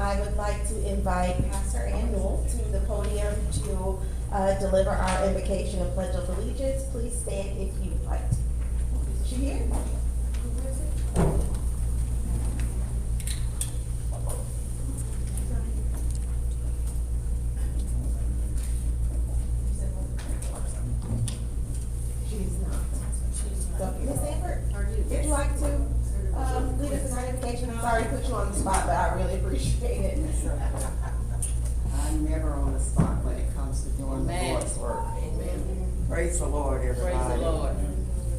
I would like to invite Pastor Ann Newell to the podium to deliver our invocation and pledge of allegiance. Please stand if you would like to. Is she here? She's not. So, Ms. Sanford, would you like to lead us in our invocation? I'm sorry to put you on the spot, but I really appreciate it. I'm never on the spot when it comes to doing the Amen. Lord's work. Amen. Praise the Lord, everybody. Praise the Lord.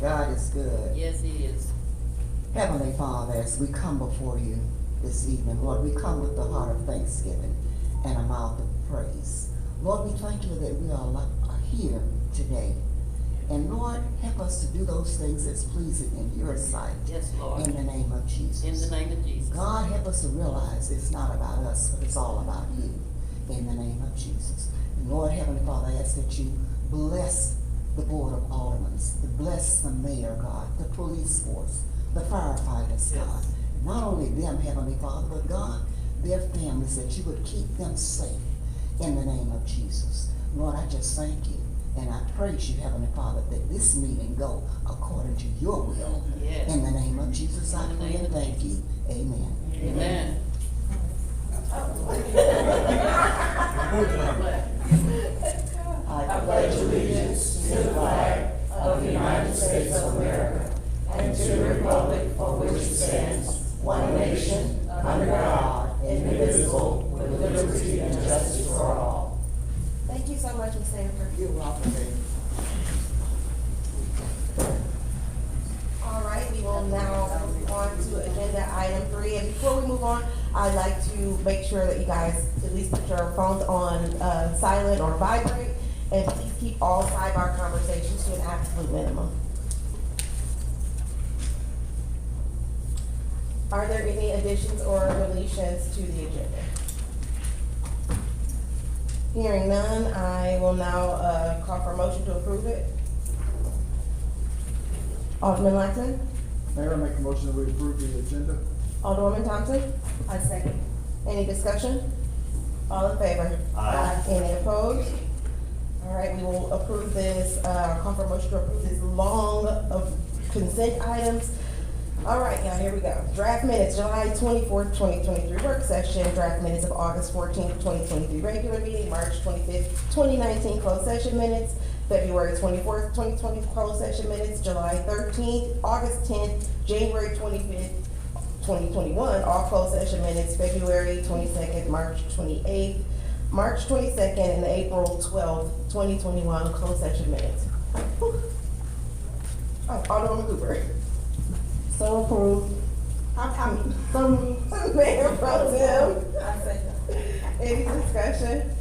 God is good. Yes, He is. Heavenly Father, as we come before you this evening, Lord, we come with the heart of thanksgiving and a mouth of praise. Lord, we thank you that we are here today. And Lord, help us to do those things that's pleasing in your sight. Yes, Lord. In the name of Jesus. In the name of Jesus. God, help us to realize it's not about us, but it's all about you. In the name of Jesus. And Lord, Heavenly Father, I ask that you bless the Board of Aldermen, bless the mayor, God, the police force, the firefighters, God. Not only them, Heavenly Father, but God, their families, that you would keep them safe in the name of Jesus. Lord, I just thank you. And I praise you, Heavenly Father, that this meeting go according to your will. Yes. In the name of Jesus, I In the pray name and of thank you. Amen. Amen. I pledge allegiance to the flag of the United States of America and to the republic for which it stands, one nation, under God, indivisible, with liberty and justice for all. Thank you so much, Ms. Sanford. You're welcome, baby. All right, we will now move on to agenda item 3. And before we move on, I'd like to make sure that you guys at least put your phones on silent or vibrate, and please keep all sidebar conversations to an absolute minimum. Are there any additions or deletions to the agenda? Hearing none, I will now call for a motion to approve it. Alderman Laxman? Mayor, I make a motion that we approve the agenda. Alderwoman Thompson? I second. Any discussion? All in favor? Aye. Any opposed? All right, we will approve this, call for a motion to approve this long of consent items. All right, y'all, here we go. Draft minutes, July 24th, 2023 work session, draft minutes of August 14th, 2023 regular meeting, March 25th, 2019 closed session minutes, February 24th, 2020 closed session minutes, July 13th, August 10th, January 25th, 2021, all closed session minutes, February 22nd, March 28th, March 22nd, and April 12th, 2021 closed session minutes. Oh, Alderwoman Cooper. So approved. Mayor Pro Tem. Any discussion?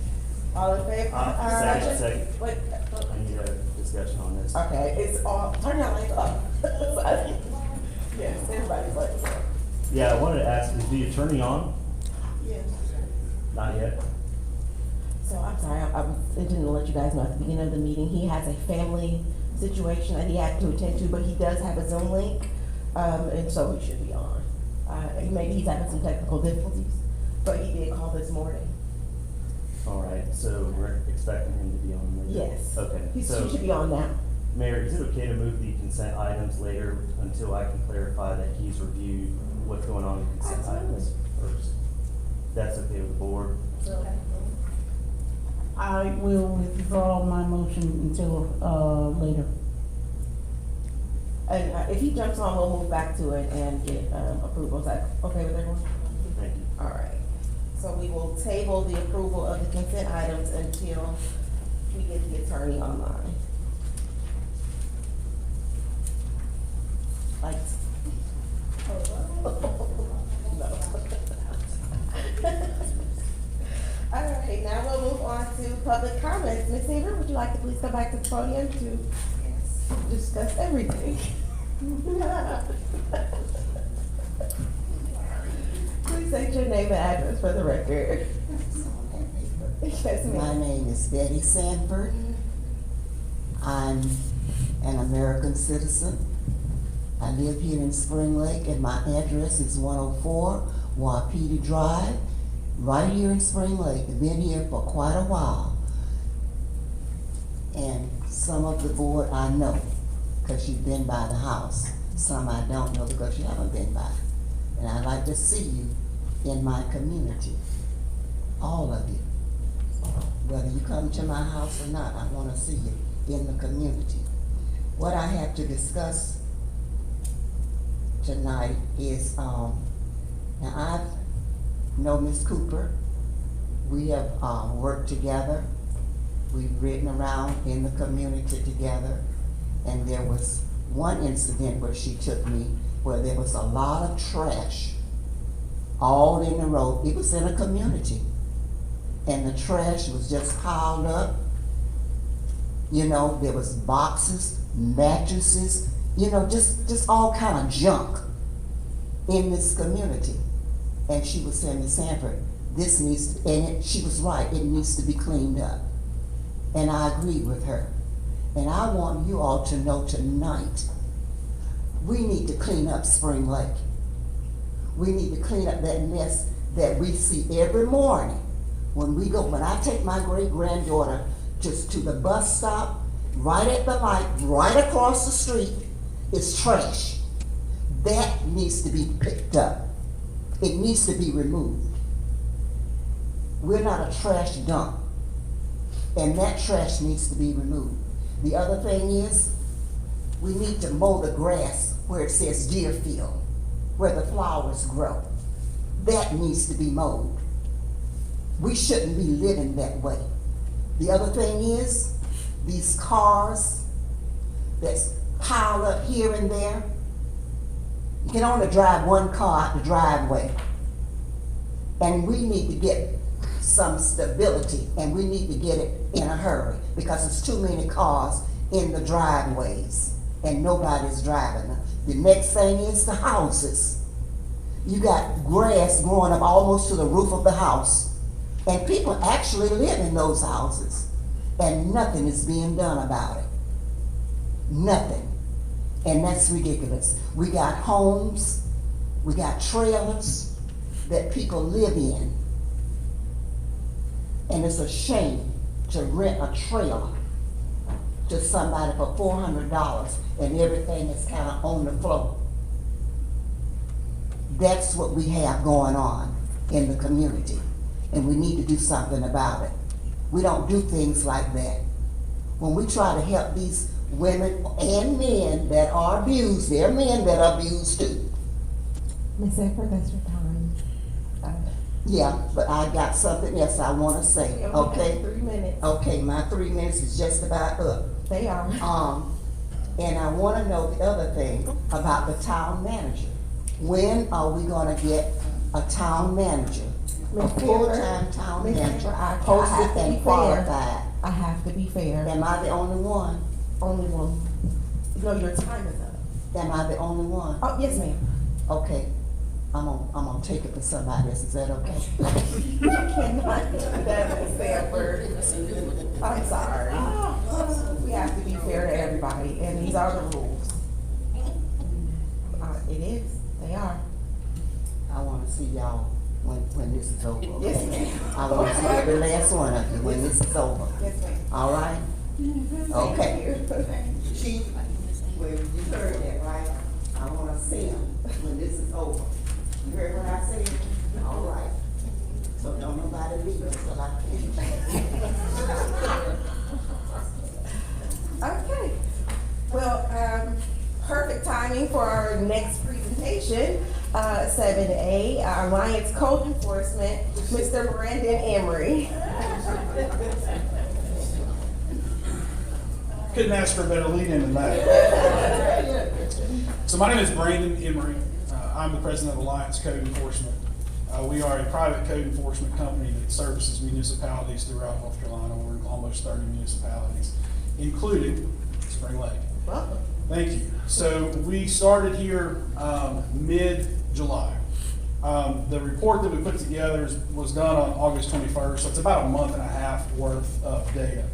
All in favor? Second. Wait, I need a discussion on this. okay, it's all, turn your lights up. Yes, everybody's lights up. Yeah, I wanted to ask, is the attorney on? Yes. Not yet? So I'm sorry, I didn't let you guys know at the beginning of the meeting, he has a family situation that he had to attend to, but he does have a Zoom link, and so he should be on. Maybe he's having some technical difficulties, but he did call this morning. All right, so we're expecting him to be on later? Yes. Okay, He so, should be on now. Mayor, is it okay to move the consent items later until I can clarify that he's reviewed what's going on in consent items first? That's okay with the board? I will withdraw my motion until, later. And if he jumps on, we'll move back to it and get approval. Is that okay with everyone? Thank you. All right. So we will table the approval of the consent items until we get the attorney online. Lights. No. All right, now we'll move on to public comments. Ms. Seaver, would you like to please come back to the podium to discuss everything? Please state your name and address for the record. Yes, My ma'am. name is Betty Sanford. I'm an American citizen. I live here in Spring Lake, and my address is 104 Wapiti Drive, right here in Spring Lake. They've been here for quite a while. And some of the board I know, because you've been by the house. Some I don't know because you haven't been by. And I'd like to see you in my community. All of you. Whether you come to my house or not, I want to see you in the community. What I have to discuss tonight is, now I know Ms. Cooper. We have worked together. We've ridden around in the community together. And there was one incident where she took me where there was a lot of trash all in the road. It was in a community. And the trash was just piled up. You know, there was boxes, mattresses, you know, just all kind of junk in this community. And she was saying, Ms. Sanford, this needs to, and she was right, it needs to be cleaned up. And I agreed with her. And I want you all to know tonight, we need to clean up Spring Lake. We need to clean up that mess that we see every morning when we go. When I take my great-granddaughter just to the bus stop, right at the light, right across the street, is trash. That needs to be picked up. It needs to be removed. We're not a trash dump. And that trash needs to be removed. The other thing is, we need to mow the grass where it says Deerfield, where the flowers grow. That needs to be mowed. We shouldn't be living that way. The other thing is, these cars that's piled up here and there, you can only drive one car out the driveway. And we need to get some stability, and we need to get it in a hurry because there's too many cars in the driveways and nobody's driving them. The next thing is the houses. You got grass growing up almost to the roof of the house, and people actually live in those houses, and nothing is being done about it. Nothing. And that's ridiculous. We got homes, we got trailers that people live in. And it's a shame to rent a trailer to somebody for $400 and everything is kind of on the floor. That's what we have going on in the community, and we need to do something about it. We don't do things like that. When we try to help these women and men that are abused, there are men that are abused too. Ms. Sanford, that's your time. Yeah, but I got something else I want to say, okay? 3 minutes. Okay, my 3 minutes is just about up. They are. And I want to know the other thing about the town manager. When are we going to get a town manager? A Ms. full-time town Ms. manager, Sanford, I have posted to be and fair. qualified. I have to be fair. Am I the only one? Only one. No, your time is up. Am I the only one? Oh, yes, ma'am. Okay, I'm gonna take it for somebody else, is that okay? You cannot do that, Ms. Sanford. I'm sorry. We have to be fair to everybody, and these are the rules. It is. They are. I want to see y'all when this is over, okay? Yes, ma'am. I want to see every last one of you when this is over, Yes, ma'am. all right? Okay. Thank you. Chief, well, you heard that, right? I want to see him when this is over. You heard what I said? All right. So don't nobody leave us till I Okay. Well, perfect timing for our next presentation, 7A, our Alliance Code Enforcement, Mr. Brandon Emery. Couldn't ask for a better lead-in than that. So my name is Brandon Emery. I'm the president of Alliance Code Enforcement. We are a private code enforcement company that services municipalities throughout North Carolina. We're in almost 30 municipalities, including Spring Lake. Welcome. Thank you. So we started here mid-July. The report that we put together was done on August 21st, so it's about a month and a half worth of data.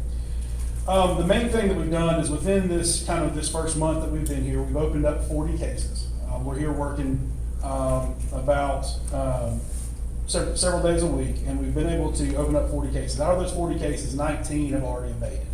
The main thing that we've done is within this first month that we've been here, we've opened up 40 cases. We're here working about several days a week, and we've been able to open up 40 cases. Out of those 40 cases, 19 have already abated.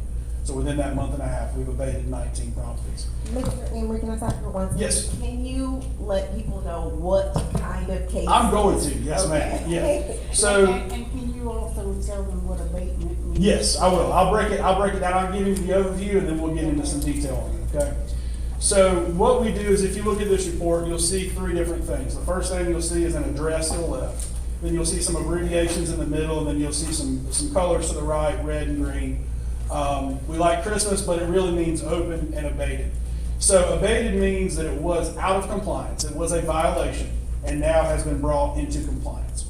So within that month and a half, we've abated 19 properties. Mr. Emery, can I stop for one second? Yes. Can you let people know what kind of case? I'm going to, yes, ma'am, yeah. So, And can you also tell them what abatement means? yes, I will. I'll break it down. I'll give you the overview, and then we'll get into some detail on it, okay? So what we do is, if you look at this report, you'll see three different things. The first thing you'll see is an address to the left. Then you'll see some abbreviations in the middle, and then you'll see some colors to the right, red and green. We like Christmas, but it really means open and abated. So abated means that it was out of compliance. It was a violation, and now has been brought into compliance.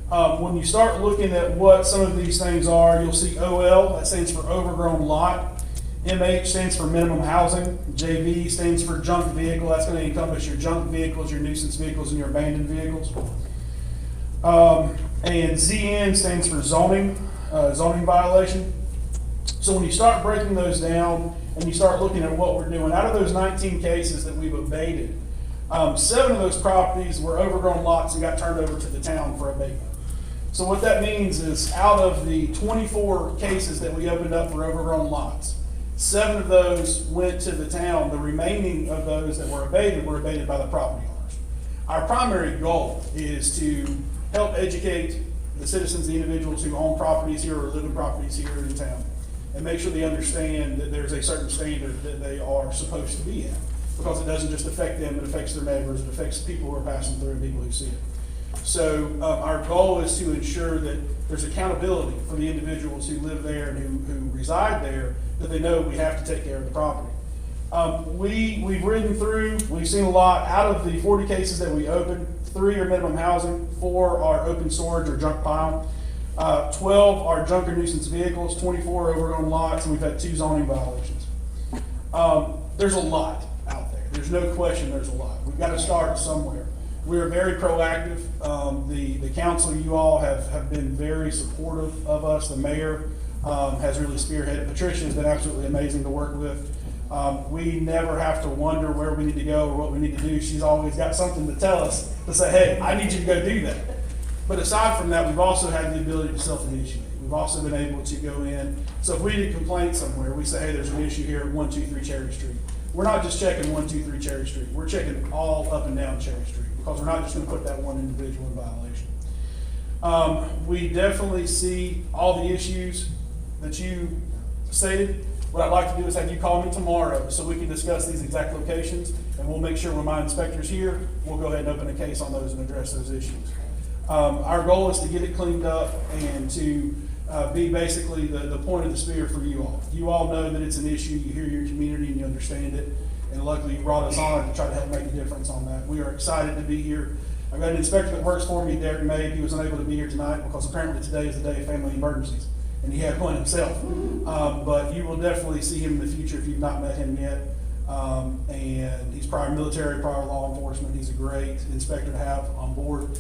When you start looking at what some of these things are, you'll see OL, that stands for overgrown lot. MH stands for minimum housing. JV stands for junk vehicle. That's going to encompass your junk vehicles, your nuisance vehicles, and your abandoned vehicles. And ZN stands for zoning violation. So when you start breaking those down and you start looking at what we're doing, out of those 19 cases that we've abated, 7 of those properties were overgrown lots and got turned over to the town for abatement. So what that means is, out of the 24 cases that we opened up for overgrown lots, 7 of those went to the town. The remaining of those that were abated by the property owners. Our primary goal is to help educate the citizens, the individuals who own properties here or live in properties here in town, and make sure they understand that there's a certain standard that they are supposed to be in, because it doesn't just affect them, it affects their neighbors, it affects people who are passing through and people who see it. So our goal is to ensure that there's accountability for the individuals who live there and who reside there, that they know we have to take care of the property. We've ridden through, we've seen a lot. Out of the 40 cases that we opened, 3 are minimum housing, 4 are open storage or junk pile, 12 are junk or nuisance vehicles, 24 overgrown lots, and we've had 2 zoning violations. There's a lot out there. There's no question there's a lot. We've got to start somewhere. We are very proactive. The council, you all have been very supportive of us. The mayor has really spearheaded. Patricia has been absolutely amazing to work with. We never have to wonder where we need to go or what we need to do. She's always got something to tell us to say, hey, I need you to go do that. But aside from that, we've also had the ability to self-initiate. We've also been able to go in. So if we get a complaint somewhere, we say, hey, there's an issue here at 123 Cherry Street. We're not just checking 123 Cherry Street. We're checking all up and down Cherry Street, because we're not just going to put that one individual in violation. We definitely see all the issues that you stated. What I'd like to do is have you call me tomorrow so we can discuss these exact locations, and we'll make sure when my inspector's here, we'll go ahead and open a case on those and address those issues. Our goal is to get it cleaned up and to be basically the point of the spear for you all. You all know that it's an issue, you hear your community and you understand it, and luckily you brought us on to try to help make a difference on that. We are excited to be here. I've got an inspector that works for me, Derek May. He was unable to be here tonight because apparently today is the day of family emergencies, and he had one himself. But you will definitely see him in the future if you've not met him yet. And he's prior military, prior law enforcement. He's a great inspector to have on board.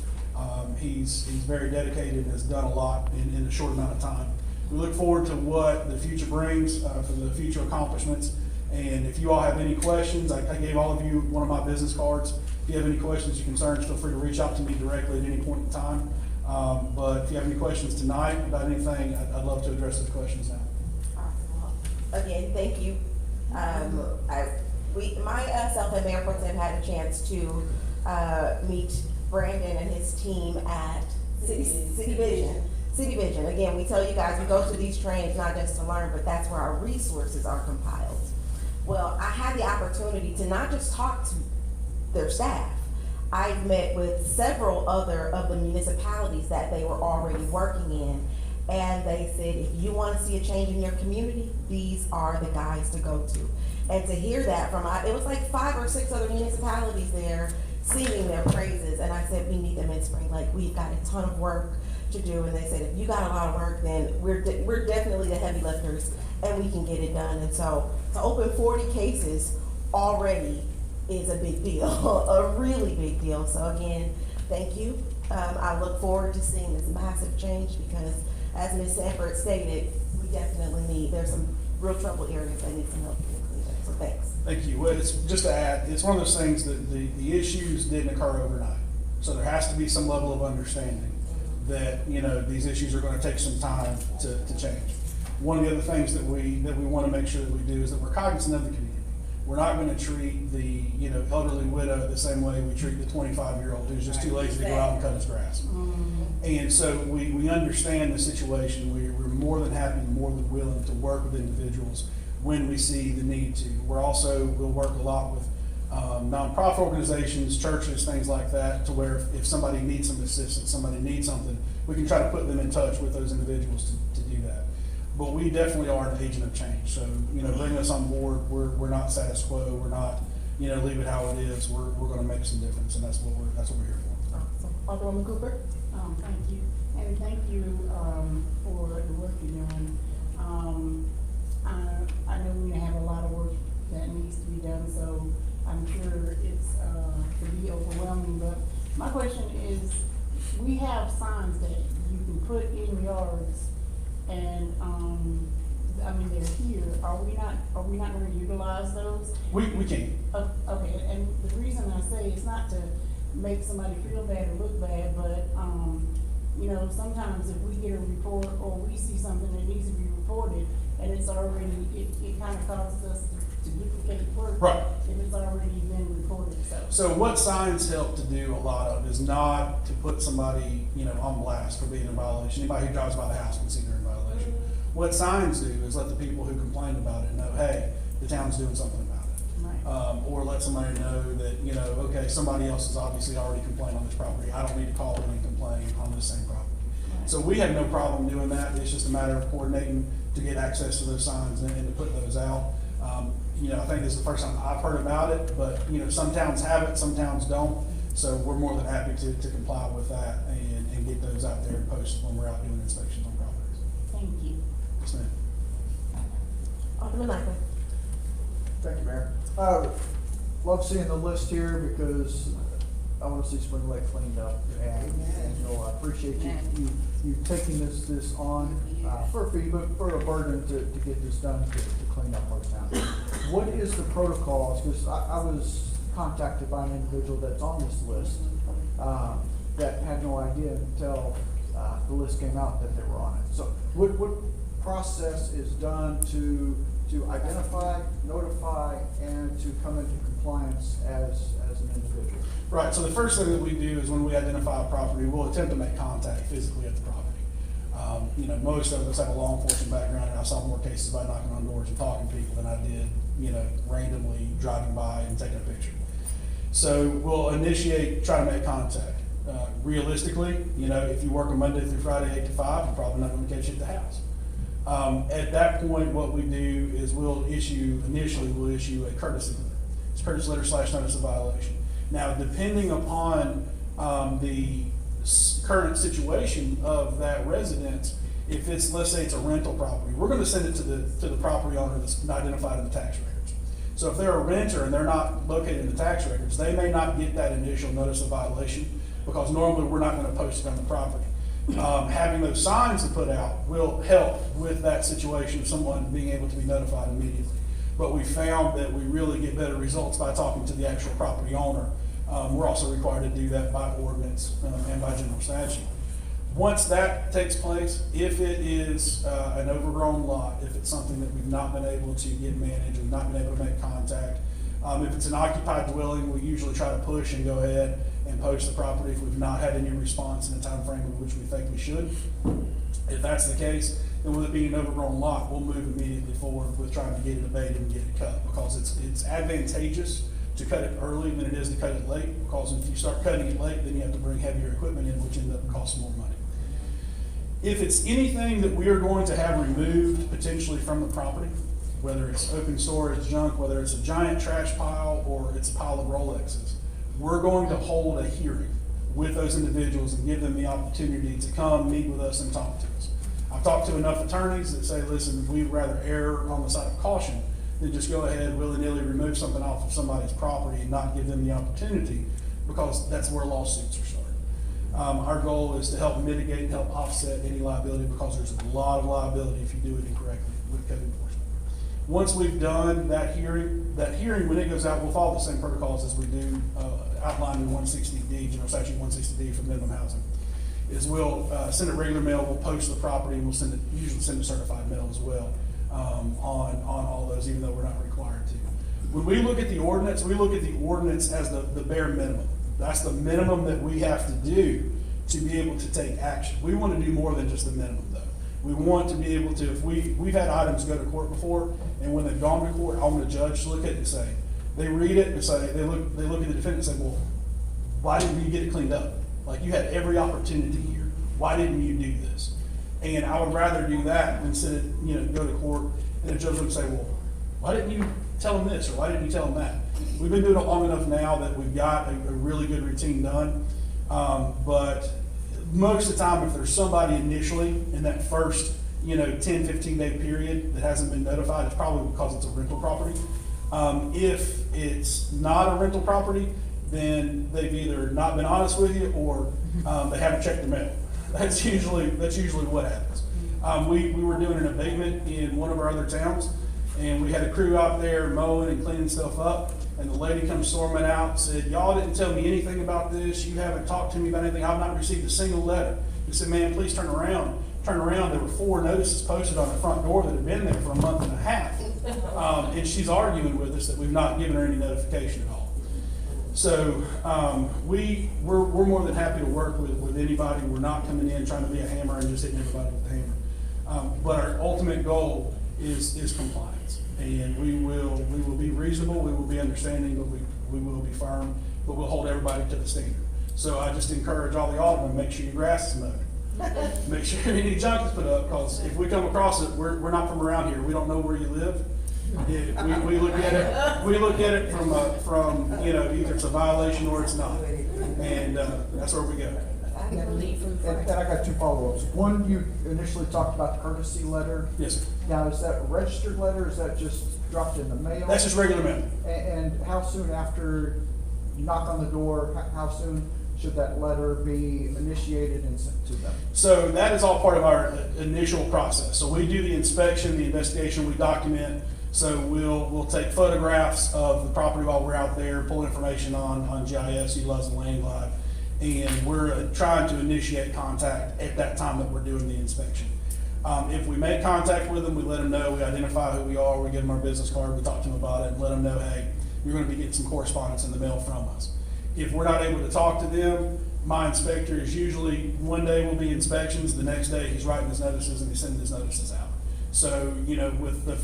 He's very dedicated and has done a lot in a short amount of time. We look forward to what the future brings for the future accomplishments. And if you all have any questions, I gave all of you one of my business cards. If you have any questions or concerns, feel free to reach out to me directly at any point in time. But if you have any questions tonight about anything, I'd love to address those questions now. Again, thank you. Myself and Mayor Pro Tem had a chance to meet Brandon and his team at City Vision. Again, we tell you guys, we go to these trainings not just to learn, but that's where our resources are compiled. Well, I had the opportunity to not just talk to their staff. I've met with several other of the municipalities that they were already working in, and they said, if you want to see a change in your community, these are the guys to go to. And to hear that from, it was like 5 or 6 other municipalities there singing their praises, and I said, we need them in Spring Lake. We've got a ton of work to do, and they said, if you got a lot of work, then we're definitely the heavy lifters, and we can get it done. And so to open 40 cases already is a big deal, a really big deal. So again, thank you. I look forward to seeing this massive change, because as Ms. Sanford stated, we definitely there's some real trouble areas that need some help being cleaned up. So thanks. Thank you. Well, it's just to add, it's one of those things that the issues didn't occur overnight. So there has to be some level of understanding. that, you know, these issues are gonna take some time to change. One of the other things that we wanna make sure that we do is that we're cognizant of the community. We're not gonna treat the, you know, elderly widow the same way we treat the 25-year-old who's just too lazy to go out and cut his grass. And so we understand the situation. We're more than happy, more than willing to work with individuals when we see the need to. We'll work a lot with nonprofit organizations, churches, things like that, to where if somebody needs some assistance, somebody needs something, we can try to put them in touch with those individuals to do that. But we definitely are an agent of change. So, you know, bring us on board. We're not status quo. We're not, you know, leave it how it is. We're going to make some difference, and that's what we're here for. Awesome. Alderwoman Cooper? Thank you, and thank you, for the work you're doing. I know we have a lot of work that needs to be done, so I'm sure it's, to be overwhelming, but my question is, we have signs that you can put in yards, and, I mean, they're here, are we not going to utilize those? We can. Okay, and the reason I say it's not to make somebody feel bad or look bad, but, you know, sometimes if we get a report or we see something that needs to be reported and it's already, it kind of causes us to duplicate work. Right. If it's already been reported, So what signs help to do a lot of is not to put somebody, you know, on blast for being in violation. Anybody who drives by the house can see they're in violation. What signs do is let the people who complained about it know, hey, the town's doing something about it. Right. Or let somebody know that, you know, okay, somebody else has obviously already complained on this property. I don't need to call in and complain on this same property. Right. So we have no problem doing that. It's just a matter of coordinating to get access to those signs and to put those out. You know, I think this is the first time I've heard about it, but, you know, some towns have it, some towns don't. So we're more than happy to comply with that and get those out there and post when we're out doing inspections on properties. Thank you. Yes, ma'am. Alderman Michael? Thank you, Mayor. Love seeing the list here because I wanna see Spring Lake cleaned up. And, you know, I appreciate you taking this on, for a fee, but for a burden to get this done, to clean up our town. What is the protocols? Because I was contacted by an individual that's on this list, that had no idea until, the list came out that they were on it. So what process is done to identify, notify, and to come into compliance as an individual? Right, so the first thing that we do is when we identify a property, we'll attempt to make contact physically at the property. You know, most of us have a law enforcement background, and I saw more cases by knocking on doors and talking to people than I did, you know, randomly driving by and taking a picture. So we'll try to make contact. Realistically, you know, if you work on Monday through Friday, 8 to 5, you're probably not gonna catch you at the house. At that point, what we do is we'll issue a courtesy letter. It's a courtesy letter / notice of violation. Now, depending upon the current situation of that residence, if it's, let's say it's a rental property, we're gonna send it to the property owner that's not identified in the tax records. So if they're a renter and they're not located in the tax records, they may not get that initial notice of violation because normally we're not gonna post it on the property. Having those signs to put out will help with that situation of someone being able to be notified immediately. But we found that we really get better results by talking to the actual property owner. We're also required to do that by ordinance and by general statute. Once that takes place, if it is an overgrown lot, if it's something that we've not been able to get managed, we've not been able to make contact, if it's an occupied dwelling, we usually try to push and go ahead and poach the property if we've not had any response in the time frame in which we think we should. If that's the case, then with it being an overgrown lot, we'll move immediately forward with trying to get it abated and get it cut, because it's advantageous to cut it early than it is to cut it late, because if you start cutting it late, then you have to bring heavier equipment in, which ends up costing more money. If it's anything that we are going to have removed potentially from the property, whether it's open storage junk, whether it's a giant trash pile, or it's a pile of Rolexes, we're going to hold a hearing with those individuals and give them the opportunity to come meet with us and talk to us. I've talked to enough attorneys that say, listen, we'd rather err on the side of caution than just go ahead and willy-nilly remove something off of somebody's property and not give them the opportunity, because that's where lawsuits are started. Our goal is to help mitigate and help offset any liability, because there's a lot of liability if you do it incorrectly with code enforcement. Once we've done that hearing, when it goes out, we'll follow the same protocols as we do outlined in 160D, General Statute 160D for minimum housing. is we'll send it regular mail, we'll post the property, and we'll usually send it certified mail as well on all those, even though we're not required to. When we look at the ordinance, we look at the ordinance as the bare minimum. That's the minimum that we have to do to be able to take action. We want to do more than just the minimum, though. We want to be able to, if we've had items go to court before, and when they've gone to court, I want a judge to look at it and say, they read it and say, they look at the defendant and say, well, why didn't you get it cleaned up? Like, you had every opportunity here. Why didn't you do this? And I would rather do that than sit, go to court and the judge would say, well, why didn't you tell them this, or why didn't you tell them that? We've been doing it long enough now that we've got a really good routine done. But most of the time, if there's somebody initially in that first, 10, 15 day period that hasn't been notified, it's probably because it's a rental property. If it's not a rental property, then they've either not been honest with you or they haven't checked their mail. That's usually what happens. We were doing an abatement in one of our other towns, and we had a crew out there mowing and cleaning stuff up, and the lady comes storming out and said, y'all didn't tell me anything about this, you haven't talked to me about anything, I've not received a single letter. We said, ma'am, please turn around. Turn around, there were 4 notices posted on the front door that had been there for a month and a half. And she's arguing with us that we've not given her any notification at all. So we're more than happy to work with anybody. We're not coming in trying to be a hammer and just hitting everybody with the hammer. But our ultimate goal is compliance, and we will be reasonable, we will be understanding, but we will be firm, but we'll hold everybody to the standard. So I just encourage all the aldermen, make sure your grass is mowed. Make sure any junk is put up, because if we come across it, we're not from around here. We don't know where you live. We look at it from either it's a violation or it's not, and that's where we go. And I got 2 follow-ups. One, you initially talked about the courtesy letter. Yes, sir. Now, is that a registered letter? Is that just dropped in the mail? That's just regular mail. And how soon after you knock on the door, how soon should that letter be initiated and sent to them? So that is all part of our initial process. So we do the inspection, the investigation, we document. So we'll take photographs of the property while we're out there, pull information on GIS, utilizing Landglide, and we're trying to initiate contact at that time that we're doing the inspection. If we make contact with them, we let them know, we identify who we are, we give them our business card, we talk to them about it, and let them know, hey, you're going to be getting some correspondence in the mail from us. If we're not able to talk to them, my inspector is usually, one day will be inspections, the next day he's writing his notices and he's sending his notices out. So,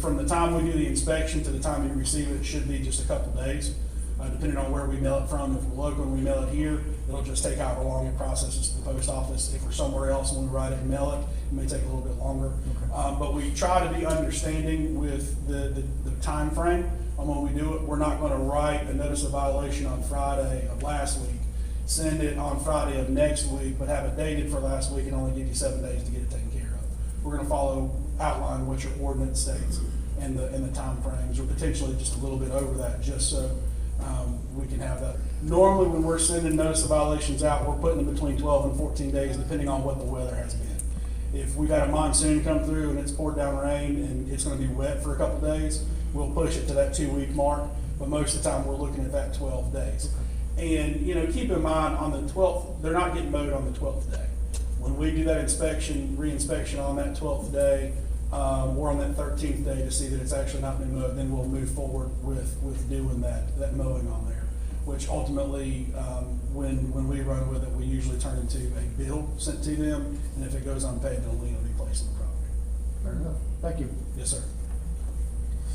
from the time we do the inspection to the time you receive it, it should be just a couple days, depending on where we mail it from. If we're local and we mail it here, it'll just take however long it processes to the post office. If we're somewhere else and we write it and mail it, it may take a little bit longer. Okay. But we try to be understanding with the time frame on when we do it. We're not going to write a notice of violation on Friday of last week, send it on Friday of next week, but have it dated for last week and only give you 7 days to get it taken care of. We're going to outline what your ordinance states and the time frames, or potentially just a little bit over that, just so we can have that. Normally, when we're sending notice of violations out, we're putting them between 12 and 14 days, depending on what the weather has been. If we've had a monsoon come through and it's poured down rain and it's going to be wet for a couple days, we'll push it to that 2-week mark. But most of the time, we're looking at that 12 days. And keep in mind, on the 12th, they're not getting mowed on the 12th day. When we do that re-inspection on that 12th day, or on that 13th day to see that it's actually not been mowed, then we'll move forward with doing that mowing on there, which ultimately, when we run with it, we usually turn into a bill sent to them, and if it goes unpaid, then a lien will be placed on the property. Fair enough. Thank you. Yes, sir.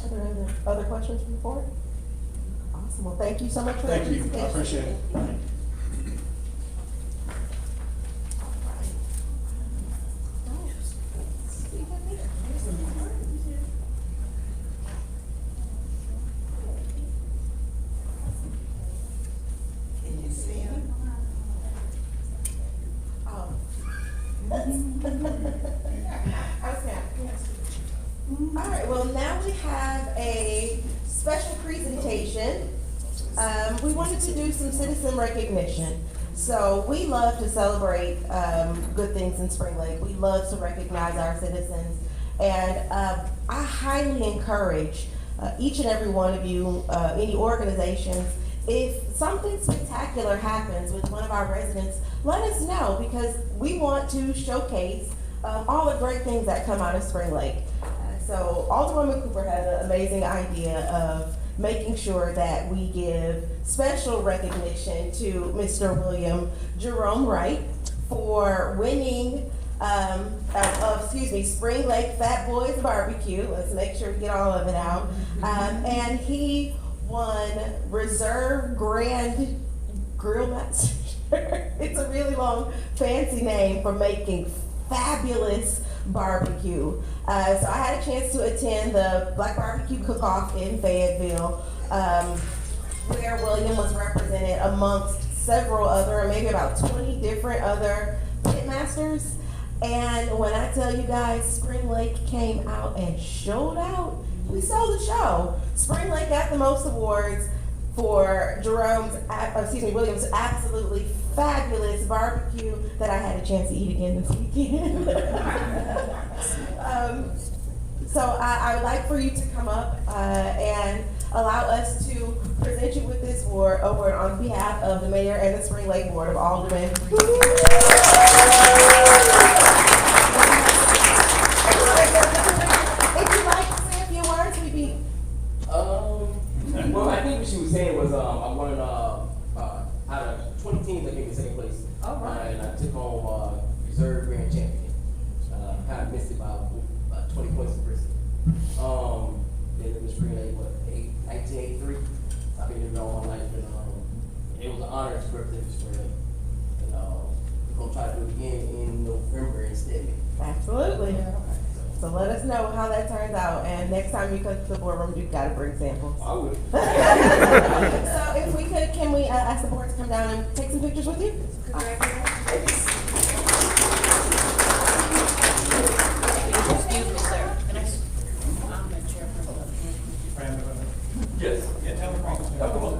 Are there any other questions from the board? Awesome, well, thank you so much for that Thank you, I presentation. appreciate it. Can you see him? Okay. All right, well, now we have a special presentation. We wanted to do some citizen recognition. So we love to celebrate good things in Spring Lake. We love to recognize our citizens. And I highly encourage each and every one of you, any organizations, if something spectacular happens with one of our residents, let us know, because we want to showcase all the great things that come out of Spring Lake. So Alderwoman Cooper had an amazing idea of making sure that we give special recognition to Mr. William Jerome Wright for winning Spring Lake Fat Boys Barbecue. Let's make sure we get all of it out. And he won Reserve Grand Grill Master. It's a really long, fancy name for making fabulous barbecue. So I had a chance to attend the Black Barbecue Cook-Off in Fayetteville, where William was represented amongst several other, maybe about 20 different other pitmasters. And when I tell you guys, Spring Lake came out and showed out. We stole the show. Spring Lake got the most awards for William's absolutely fabulous barbecue that I had a chance to eat again this weekend. So I would like for you to come up and allow us to present you with this award on behalf of the mayor and the Spring Lake Board of Aldermen. If you'd like to say a few words, we'd be. Well, I think what she was saying was, I wanted, out of 20 teams, I came in second place. Oh, right. And I took home, reserve grand champion. Kind of missed it by about 20 points in person. Then it was Spring Lake, 1983. I've been here all my life, and it was an honor to represent Spring Lake. And, we're gonna try to do it again in November instead. Absolutely. So let us know how that turns out, and next time you come to the boardroom, you've got to bring samples. I will. So if we could, can we ask the board to come down and take some pictures with you? Excuse me, sir. Can I'm the chairperson. Yes. Yeah, tell the problem. Come on.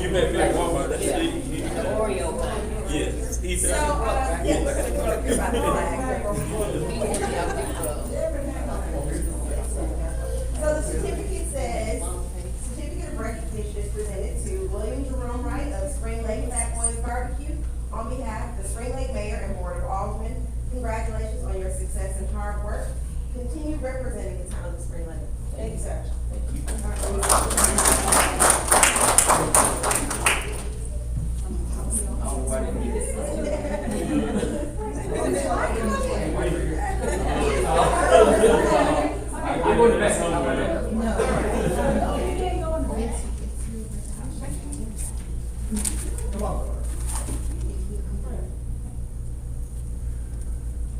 You met me at Walmart, that's Yeah. Steve. The Oreo pie. Yes, he's So, there. So the certificate says, certificate of recognition is presented to William Jerome Wright of Spring Lake Fat Boys Barbecue on behalf of the Spring Lake Mayor and Board of Aldermen. Congratulations on your success and hard work. Continue representing the town of Spring Lake. Thank you, sir. I'm going to mess up.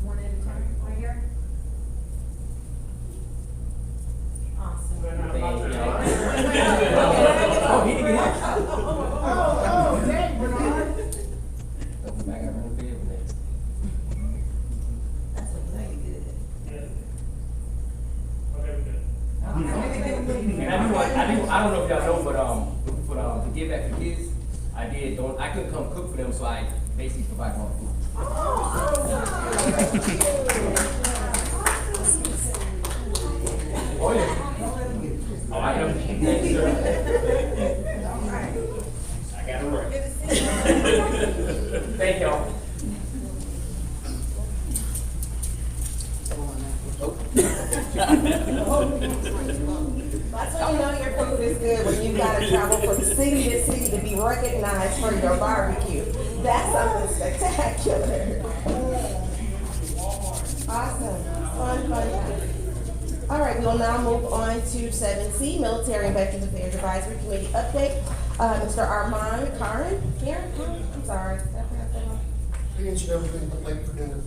One at a time, right here. Awesome. Oh, he didn't get it. Oh, dang, Bernard. I got one video of that. That's what you good. And I don't know if y'all know, but to give back to kids, I couldn't come cook for them, so I basically provide more food. Oh yeah. Oh, I know. Thank you, sir. I got it right. Thank y'all. That's when you know your food is good, when you gotta travel from city to city to be recognized for your barbecue. That's something spectacular. Awesome. Fun. All right, we will now move on to 7C, Military and Veterans Affairs Advisory Committee update. Mr. Armand Karen? I'm sorry. Did I pronounce that wrong? We answered everything but late for dinner.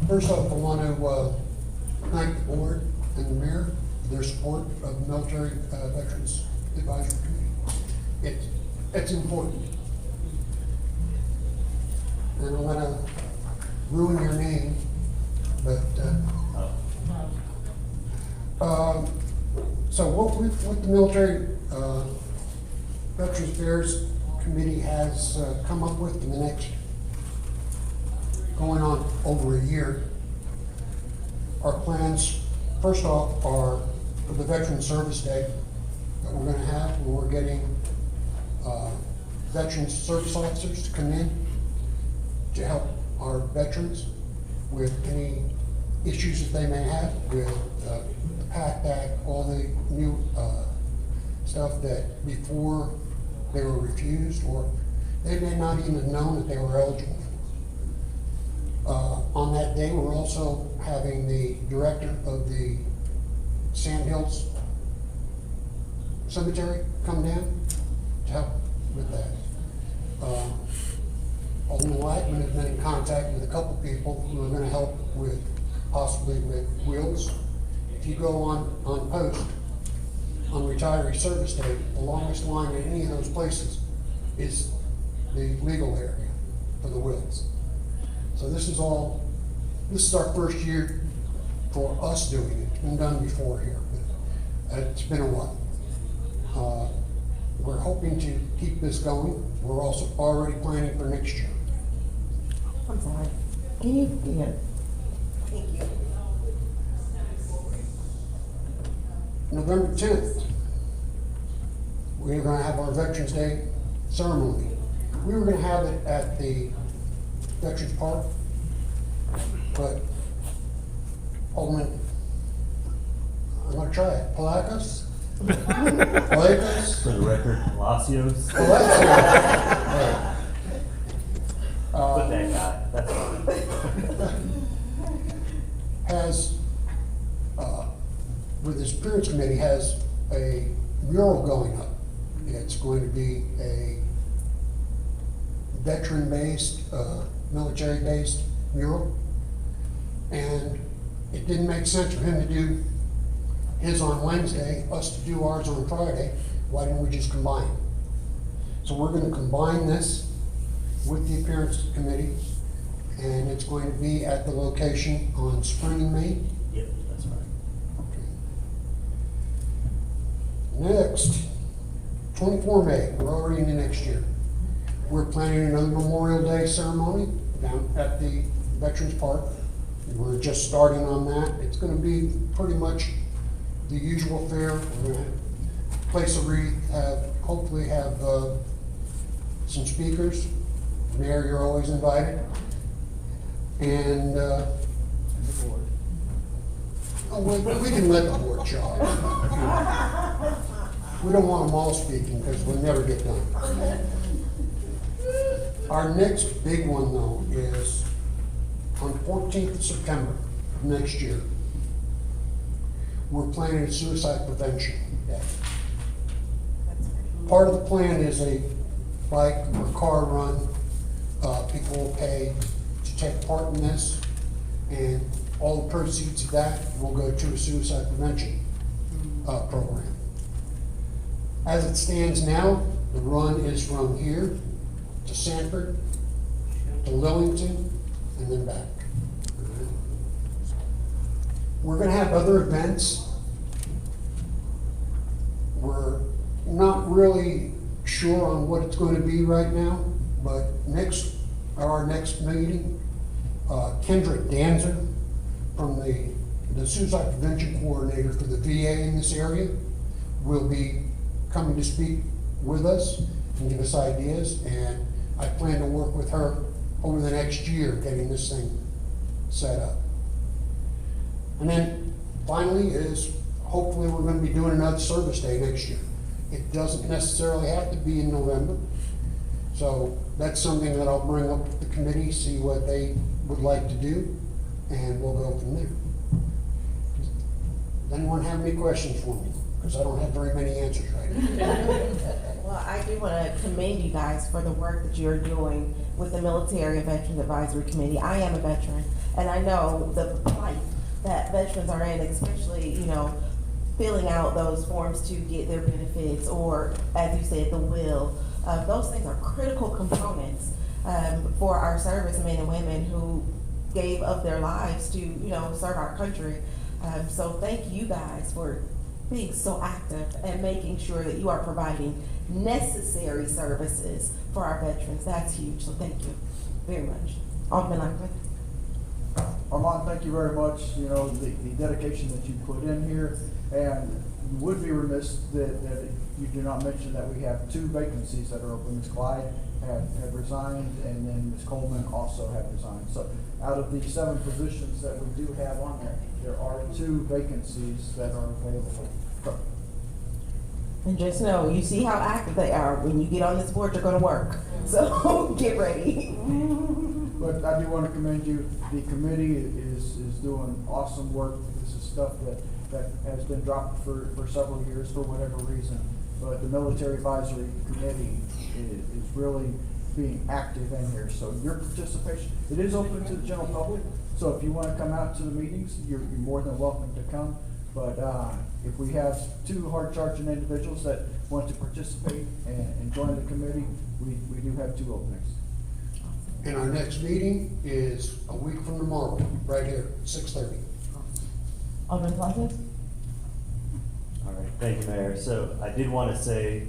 First off, I want to thank the board and the mayor for their support of the Military Veterans Advisory Committee. It's important. And I don't want to ruin your name, but So what the Military Veterans Affairs Committee has come up with in the next, going on over a year, our plans, first off, are for the Veteran Service Day that we're gonna have, where we're getting veteran service officers to come in to help our veterans with any issues that they may have with the PACT Act, all the new stuff that before they were refused, or they may not even have known that they were eligible for. On that day, we're also having the director of the Sand Hills Cemetery come down to help with that. Alderman Whiteman has been in contact with a couple people who are gonna help with, possibly with wheels. If you go on post, on retiree service day, the longest line in any of those places is the legal area for the wheels. So this is our first year for us doing it. It's been done before here, but it's been a while. We're hoping to keep this going. We're also already planning for next year. I'm sorry. Can you, yeah. Thank you. November 10th, we're gonna have our Veterans Day ceremony. We were gonna have it at the Veterans Park, but Alderman, I'm gonna try it, Palakos? Palakos? For the record, Palacios. Palakos. Put that guy, that's fine. Has, with his appearance committee, has a mural going up. It's going to be a veteran-based, military-based mural. And it didn't make sense for him to do his on Wednesday, us to do ours on Friday. Why didn't we just combine it? So we're gonna combine this with the appearance committee, and it's going to be at the location on Spring and Main. Yep, that's right. Next, 24 May, we're already into next year. We're planning another Memorial Day ceremony down at the Veterans Park. We're just starting on that. It's gonna be pretty much the usual fare. We're gonna place a wreath, hopefully have some speakers. Mayor, you're always invited. And, we can let the board charge. We don't want them all speaking because we'll never get done. Our next big one though is on 14th of September of next year. We're planning a suicide prevention day. Part of the plan is a bike or car run. People will pay to take part in this, and all the proceeds of that will go to a suicide prevention program. As it stands now, the run is from here to Sanford, to Lillington, and then back. We're gonna have other events. We're not really sure on what it's going to be right now, but our next meeting, Kendrick Danzer from the Suicide Prevention Coordinator for the VA in this area will be coming to speak with us and give us ideas, and I plan to work with her over the next year getting this thing set up. And then finally is, hopefully we're gonna be doing another service day next year. It doesn't necessarily have to be in November. So that's something that I'll bring up with the committee, see what they would like to do, and we'll go from there. Does anyone have any questions for me? Because I don't have very many answers right now. Well, I do want to commend you guys for the work that you're doing with the Military and Veterans Advisory Committee. I am a veteran, and I know the plight that veterans are in, especially, filling out those forms to get their benefits, or, as you said, the will. Those things are critical components for our servicemen and women who gave of their lives to, serve our country. So thank you guys for being so active and making sure that you are providing necessary services for our veterans. That's huge, so thank you very much. Alderman Langford. Armand, thank you very much, you know, the dedication that you put in here, and you would be remiss that you do not mention that we have 2 vacancies that are open. Ms. Clyde have resigned, and then Ms. Coleman also have resigned. So out of the 7 positions that we do have on there are 2 vacancies that are available. And just know, you see how active they are. When you get on this board, you're gonna work. So get ready. But I do want to commend you. The committee is doing awesome work. This is stuff that has been dropped for several years for whatever reason. But the Military Advisory Committee is really being active in here. So your participation, it is open to the general public. So if you want to come out to the meetings, you're more than welcome to come. But if we have 2 hard-charging individuals that want to participate and join the committee, we do have 2 openings. And our next meeting is a week from tomorrow, right here, 6:30. Alderman Closet? All right, thank you, Mayor. So I did want to say,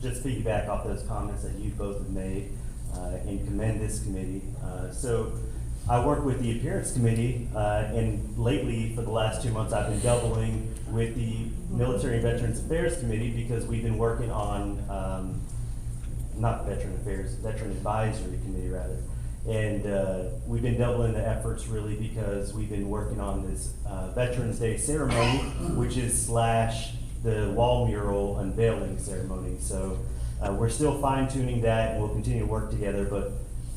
just piggyback off those comments that you both have made, and commend this committee. So I work with the Appearance Committee, and lately, for the last 2 months, I've been doubling with the Military and Veterans Affairs Committee because we've been working on, not Veteran Affairs, Veteran Advisory Committee rather. And we've been doubling the efforts really because we've been working on this Veterans Day ceremony, which is / the wall mural unveiling ceremony. So we're still fine tuning that, and we'll continue to work together. But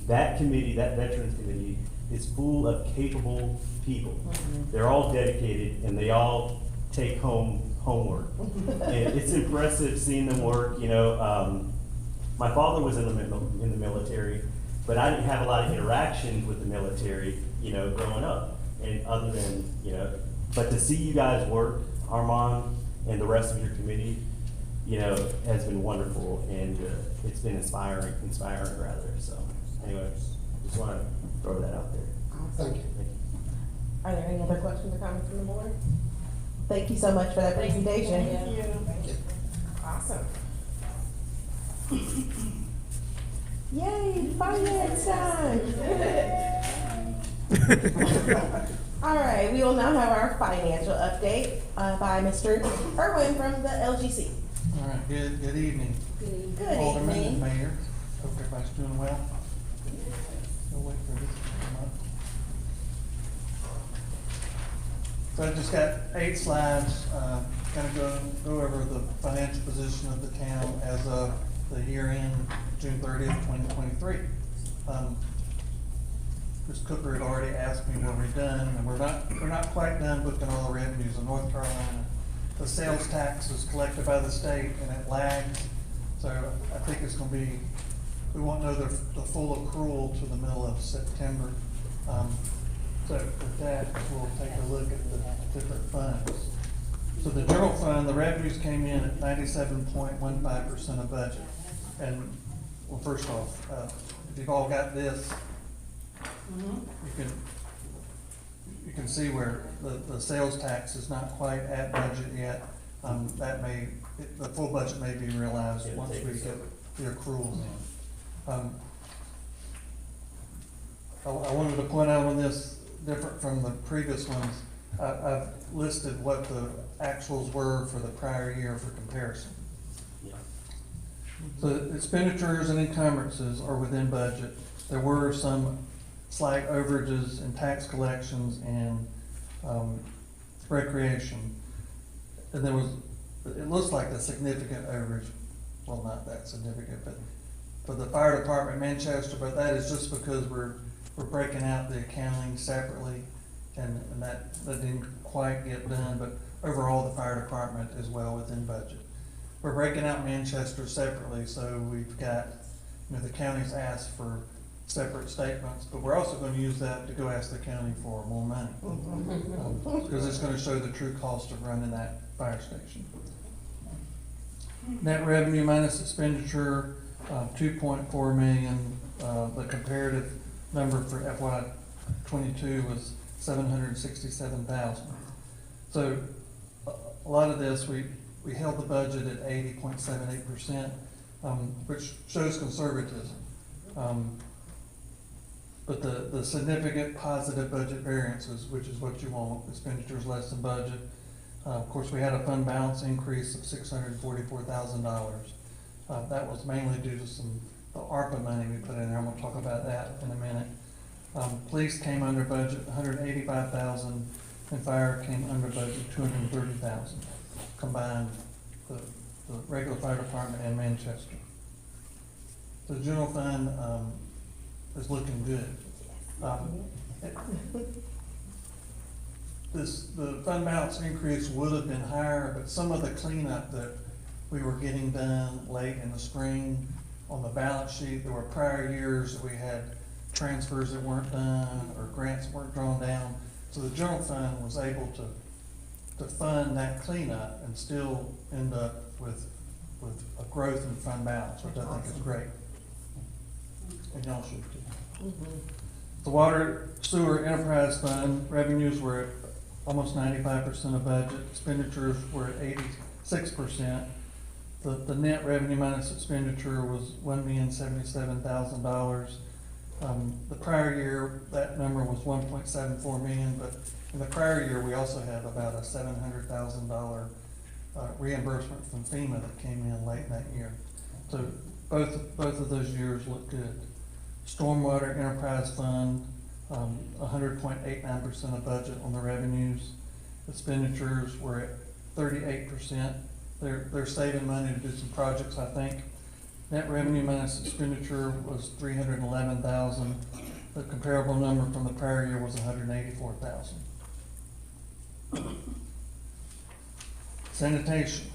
that committee, that Veterans Committee, is full of capable people. They're all dedicated, and they all take home homework. And it's impressive seeing them work. You know, my father was in the military, but I didn't have a lot of interaction with the military, you know, growing up. And other than, you know, but to see you guys work, Armand and the rest of your committee, you know, has been wonderful, and it's been inspiring rather. So anyway, just want to throw that out there. Thank you. Thank you. Are there any other questions or comments from the board? Thank you so much for that presentation. Thank you. Awesome. Yay, finance time. All right, we will now have our financial update by Mr. Irwin from the LGC. All right, good evening. Good Aldermen and evening. Mayor, hope everybody's doing well. We'll wait for this to come up. So I just got 8 slides, kind of go over the financial position of the town as of the year end, June 30th, 2023. Chris Cooper had already asked me, were we done? And we're not quite done booking all the revenues in North Carolina. The sales tax is collected by the state and it lags. So I think it's gonna be, we won't know the full accrual to the middle of September. So with that, we'll take a look at the different funds. So the general fund, the revenues came in at 97.15% of budget. And, well, first off, if you've all got this, you can see where the sales tax is not quite at budget yet. The full budget may be realized once we get the accruals in. I wanted to point out on this, different from the previous ones, I've listed what the actuals were for the prior year for comparison. Yeah. So expenditures and encumbrances are within budget. There were some slight overages in tax collections and recreation. And there was, it looks like a significant overage, well, not that significant, but for the fire department Manchester, but that is just because we're breaking out the accounting separately, and that didn't quite get done, but overall the fire department is well within budget. We're breaking out Manchester separately, so we've got, you know, the county's asked for separate statements, but we're also going to use that to go ask the county for more money. Because it's going to show the true cost of running that fire station. Net revenue minus expenditure, 2.4 million. The comparative number for FY '22 was 767,000. So a lot of this, we held the budget at 80.78%, which shows conservatism. But the significant positive budget variances, which is what you want, expenditures less than budget. Of course, we had a fund balance increase of $644,000. That was mainly due to the ARPA money we put in there. I'm gonna talk about that in a minute. Police came under budget, $185,000, and fire came under budget, $230,000, combined, the regular fire department and Manchester. The general fund, is looking good. The fund balance increase would have been higher, but some of the cleanup that we were getting done late in the spring on the balance sheet, there were prior years that we had transfers that weren't done or grants that weren't drawn down. So the general fund was able to fund that cleanup and still end up with a growth in fund balance, which I think is great. And y'all should too. The water sewer enterprise fund revenues were at almost 95% of budget. Expenditures were at 86%. The net revenue minus expenditure was $1,077,000. The prior year, that number was $1.74 million, but in the prior year, we also had about a $700,000 reimbursement from FEMA that came in late in that year. So both of those years look good. Stormwater enterprise fund, 100.89% of budget on the revenues. Expenditures were at 38%. They're saving money to do some projects, I think. Net revenue minus expenditure was $311,000. The comparable number from the prior year was $184,000. Sanitation.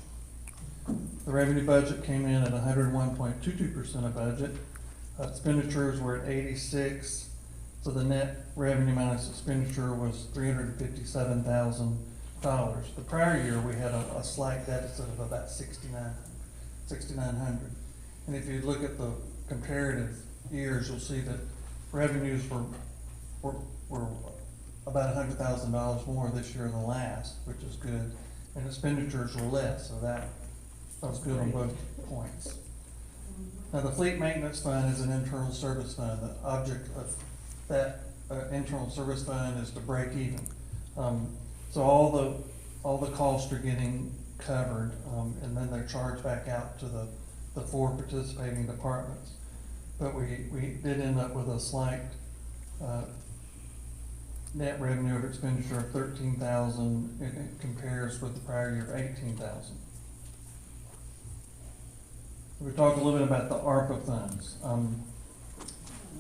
The revenue budget came in at 101.22% of budget. Expenditures were at 86, so the net revenue minus expenditure was $357,000. The prior year, we had a slight deficit of about $6,900. And if you look at the comparative years, you'll see that revenues were about $100,000 more this year than last, which is good, and expenditures were less, so that was good on both points. Now, the fleet maintenance fund is an internal service fund. The object of that internal service fund is to break even. So all the costs are getting covered, and then they're charged back out to the 4 participating departments. But we did end up with a slight net revenue of expenditure of $13,000. It compares with the prior year of $18,000. We talked a little bit about the ARPA funds.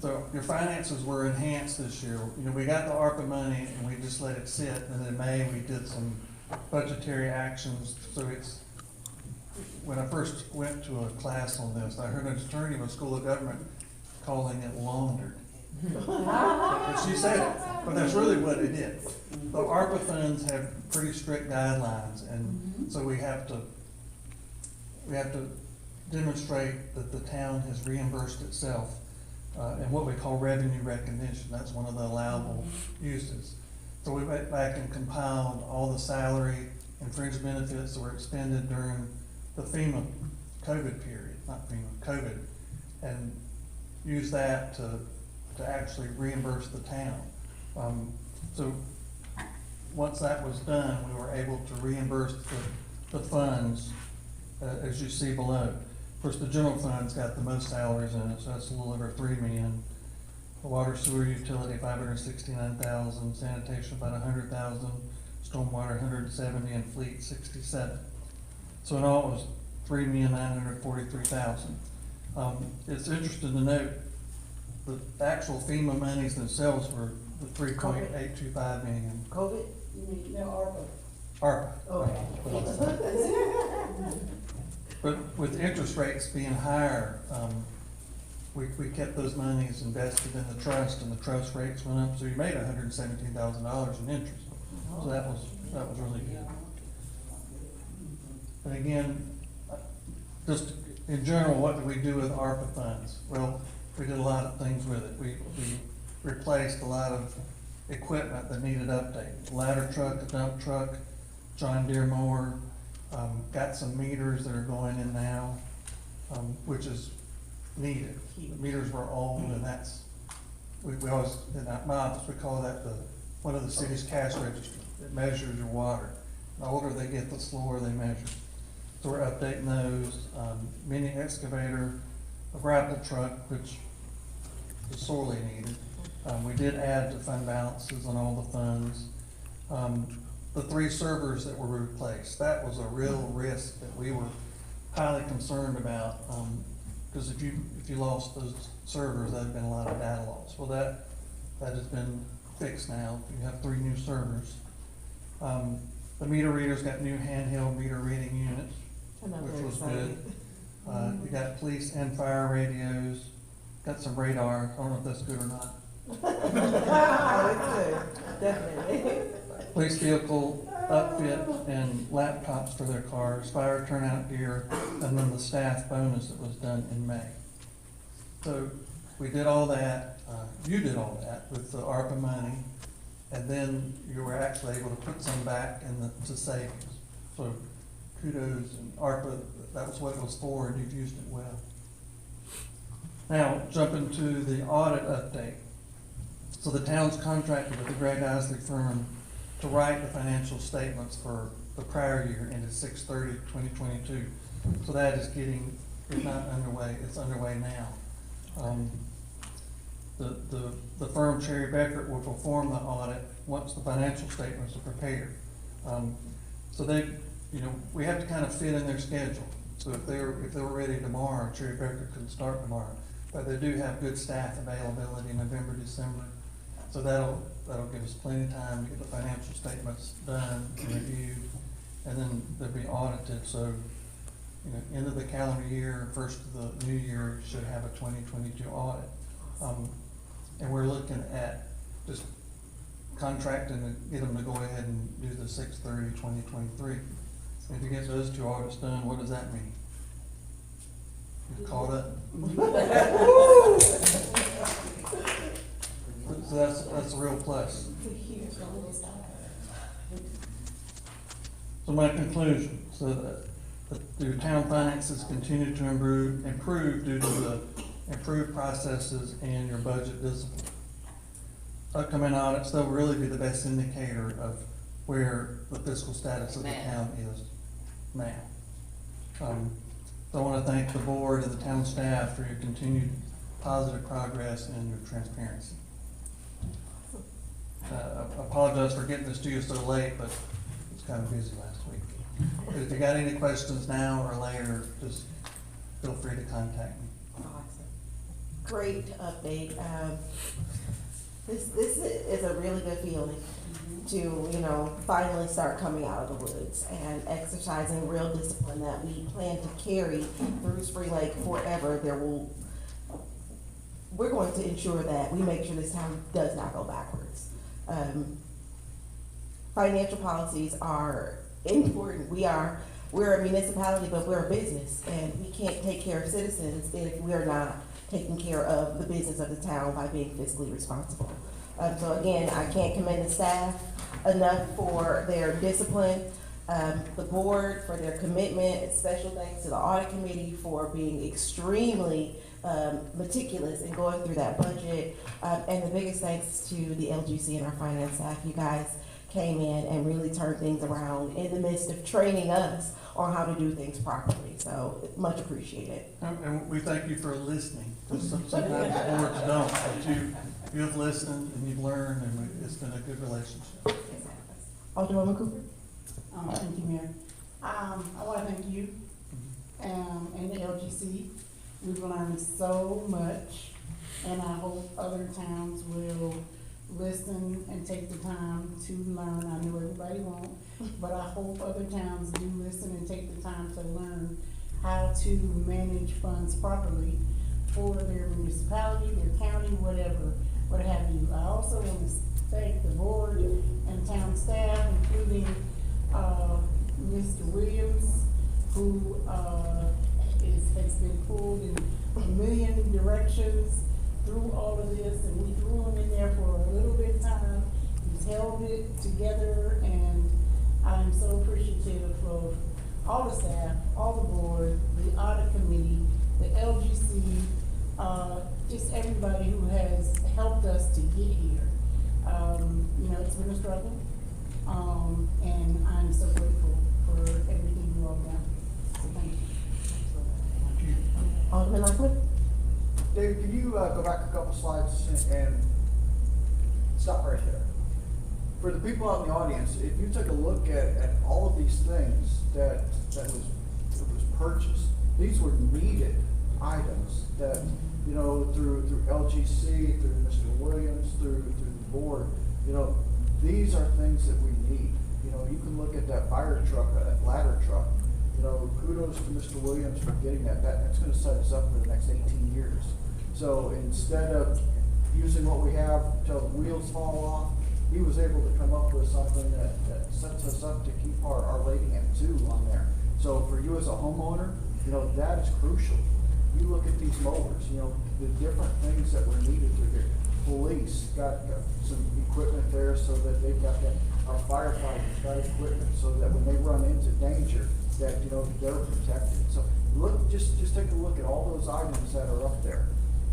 So your finances were enhanced this year. You know, we got the ARPA money and we just let it sit, and in May we did some budgetary actions. So when I first went to a class on this, I heard an attorney from School of Government calling it laundered. But she said it, but that's really what it is. The ARPA funds have pretty strict guidelines, and so we have to demonstrate that the town has reimbursed itself and what we call revenue recognition. That's one of the allowable uses. So we went back and compiled all the salary and fringe benefits that were expended during the FEMA COVID period, not FEMA, COVID, and used that to actually reimburse the town. So once that was done, we were able to reimburse the funds as you see below. Of course, the general fund's got the most salaries in it, so that's a little over $3 million. The water, sewer, utility, $569,000, sanitation about $100,000, stormwater $170,000, and fleet $67,000. So in all, it was $3,943,000. It's interesting to note the actual FEMA monies themselves were the $3.825 million. COVID? You mean, no, ARPA. Okay. But with interest rates being higher, we kept those monies invested in the trust, and the trust rates went up, so you made $117,000 in interest. So that was really good. And again, just in general, what do we do with ARPA funds? Well, we did a lot of things with it. We replaced a lot of equipment that needed updating. Ladder truck, a dump truck, John Deere mower, got some meters that are going in now, which is needed. The meters were old, and that's, we always, in my office, we call that one of the city's cash registers. It measures your water. The older they get, the slower they measure. So we're updating those, mini excavator, a grapple truck, which is sorely needed. We did add to fund balances on all the funds. The 3 servers that were replaced, that was a real risk that we were highly concerned about, because if you lost those servers, that'd been a lot of data loss. Well, that has been fixed now. You have 3 new servers. The meter readers got new handheld meter reading units, which was good. You got police and fire radios, got some radar. I don't know if that's good or not. Oh, it's good, definitely. Police vehicle upfit and laptops for their cars, fire turnout gear, and then the staff bonus that was done in May. So we did all that, you did all that with the ARPA money, and then you were actually able to put some back to savings. So kudos, and ARPA, that was what it was for, and you've used it well. Now, jumping to the audit update. So the town's contracted with the Greg Isley firm to write the financial statements for the prior year ended 6/30/2022. So that is it's not underway, it's underway now. The firm Cherry Beckert will perform the audit once the financial statements are prepared. So we have to kind of fit in their schedule. So if they were ready tomorrow, Cherry Beckert couldn't start tomorrow. But they do have good staff availability in November, December. So that'll give us plenty of time to get the financial statements done and reviewed, and then they'll be audited. So, end of the calendar year, first of the new year, should have a 2022 audit. And we're looking at just contracting to get them to go ahead and do the 6/30/2023. If you get those 2 audits done, what does that mean? You're caught up. So that's a real plus. So my conclusion, so that the town finances continue to improve due to the improved processes and your budget discipline. Upcoming audits, they'll really be the best indicator of where the fiscal status of the town is now. So I want to thank the board and the town staff for your continued positive progress and your transparency. I apologize for getting this to you so late, but it's kind of busy last week. If you got any questions now or later, just feel free to contact me. Awesome. Great update. This is a really good feeling to, finally start coming out of the woods and exercising real discipline that we plan to carry through Spring Lake forever. We're going to ensure that we make sure this town does not go backwards. Financial policies are important. We're a municipality, but we're a business, and we can't take care of citizens if we're not taking care of the business of the town by being fiscally responsible. So again, I can't commend the staff enough for their discipline, the board for their commitment. Special thanks to the audit committee for being extremely meticulous in going through that budget. And the biggest thanks to the LGC and our finance staff. You guys came in and really turned things around in the midst of training us on how to do things properly. So much appreciated. And we thank you for listening. Sometimes the boards don't, but you have listened and you've learned, and it's been a good relationship. Alderwoman Cooper. Thank you, Mayor. I want to thank you and the LGC. We've learned so much, and I hope other towns will listen and take the time to learn. I know everybody won't, but I hope other towns do listen and take the time to learn how to manage funds properly for their municipality, their county, whatever, what have you. I also want to thank the board and town staff, including Mr. Williams, who has been pulled in a million directions through all of this, and we threw him in there for a little bit of time. He's held it together, and I'm so appreciative of all the staff, all the board, the audit committee, the LGC, just everybody who has helped us to get here. You know, it's been a struggle, and I'm so grateful for everything you all done. So thank you. Alderman Lockwood? David, can you, go back a couple slides and stop right there? For the people out in the audience, if you took a look at all of these things that was purchased, these were needed items that, you know, through LGC, through Mr. Williams, through the board, you know, these are things that we need. You know, you can look at that fire truck, that ladder truck, you know, kudos to Mr. Williams for getting that's gonna set us up for the next 18 years. So instead of using what we have till the wheels fall off, he was able to come up with something that sets us up to keep our rating at 2 on there. So for you as a homeowner, you know, that is crucial. You look at these mowers, you know, the different things that were needed through here. Police got some equipment there so that they've got that. Our firefighters got equipment so that when they run into danger, that, you know, they're protected. So look, just take a look at all those items that are up there.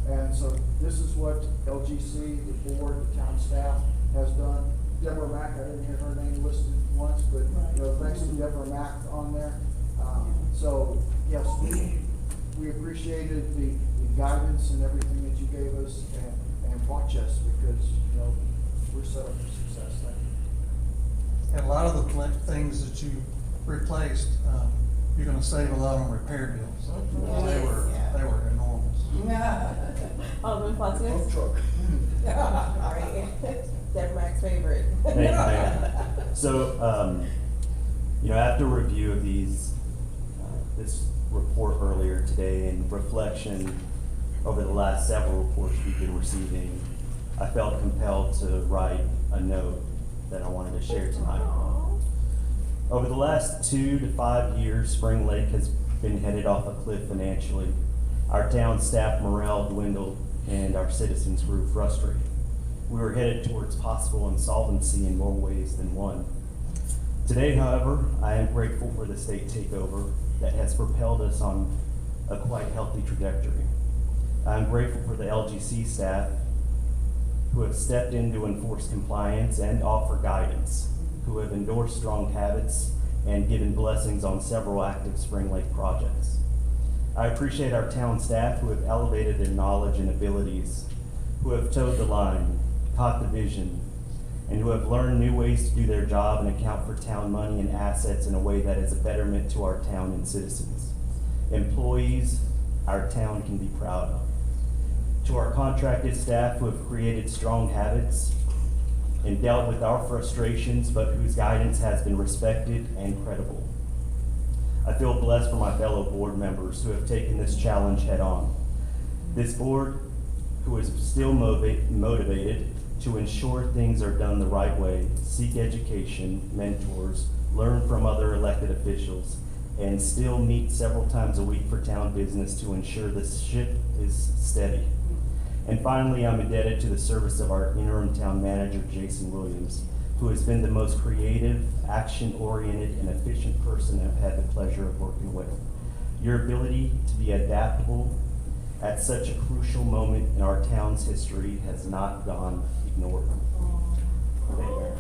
And so this is what LGC, the board, the town staff has done. Deborah Mack, I didn't hear her name listed once, but, you know, thanks to Deborah Mack on there. So yes, we appreciated the guidance and everything that you gave us, and watch us, because, you know, we're set up for success. Thank you. And a lot of the things that you replaced, you're gonna save a lot on repair bills. They were enormous. Alderman Fontaine? Truck. All right. Deborah Mack's favorite. Thank you, Mayor. So, you know, after review of this report earlier today and reflection over the last several reports we've been receiving, I felt compelled to write a note that I wanted to share tonight. Over the last 2 to 5 years, Spring Lake has been headed off a cliff financially. Our town staff morale dwindled and our citizens grew frustrated. We were headed towards possible insolvency in more ways than one. Today, however, I am grateful for the state takeover that has propelled us on a quite healthy trajectory. I am grateful for the LGC staff who have stepped in to enforce compliance and offer guidance, who have endorsed strong habits and given blessings on several active Spring Lake projects. I appreciate our town staff who have elevated their knowledge and abilities, who have towed the line, caught the vision, and who have learned new ways to do their job and account for town money and assets in a way that is a betterment to our town and citizens. Employees our town can be proud of. To our contracted staff who have created strong habits and dealt with our frustrations, but whose guidance has been respected and credible. I feel blessed for my fellow board members who have taken this challenge head on. This board, who is still motivated to ensure things are done the right way, seek education, mentors, learn from other elected officials, and still meet several times a week for town business to ensure the ship is steady. And finally, I'm indebted to the service of our interim town manager, Jason Williams, who has been the most creative, action-oriented, and efficient person I've had the pleasure of working with. Your ability to be adaptable at such a crucial moment in our town's history has not gone ignored. Thank you, Mayor.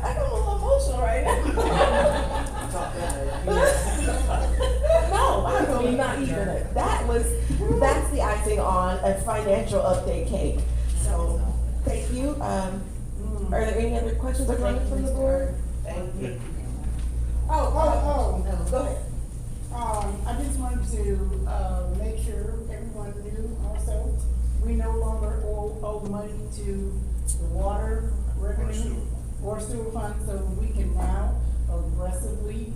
I got a little emotional right now. No, I mean, not even. That's the icing on a financial update cake. So, thank you. Are there any other questions or comments from the board? Thank you. Go ahead. I just wanted to, make sure everyone knew also, we no longer owe money to the water revenue or sewer fund, so we can now aggressively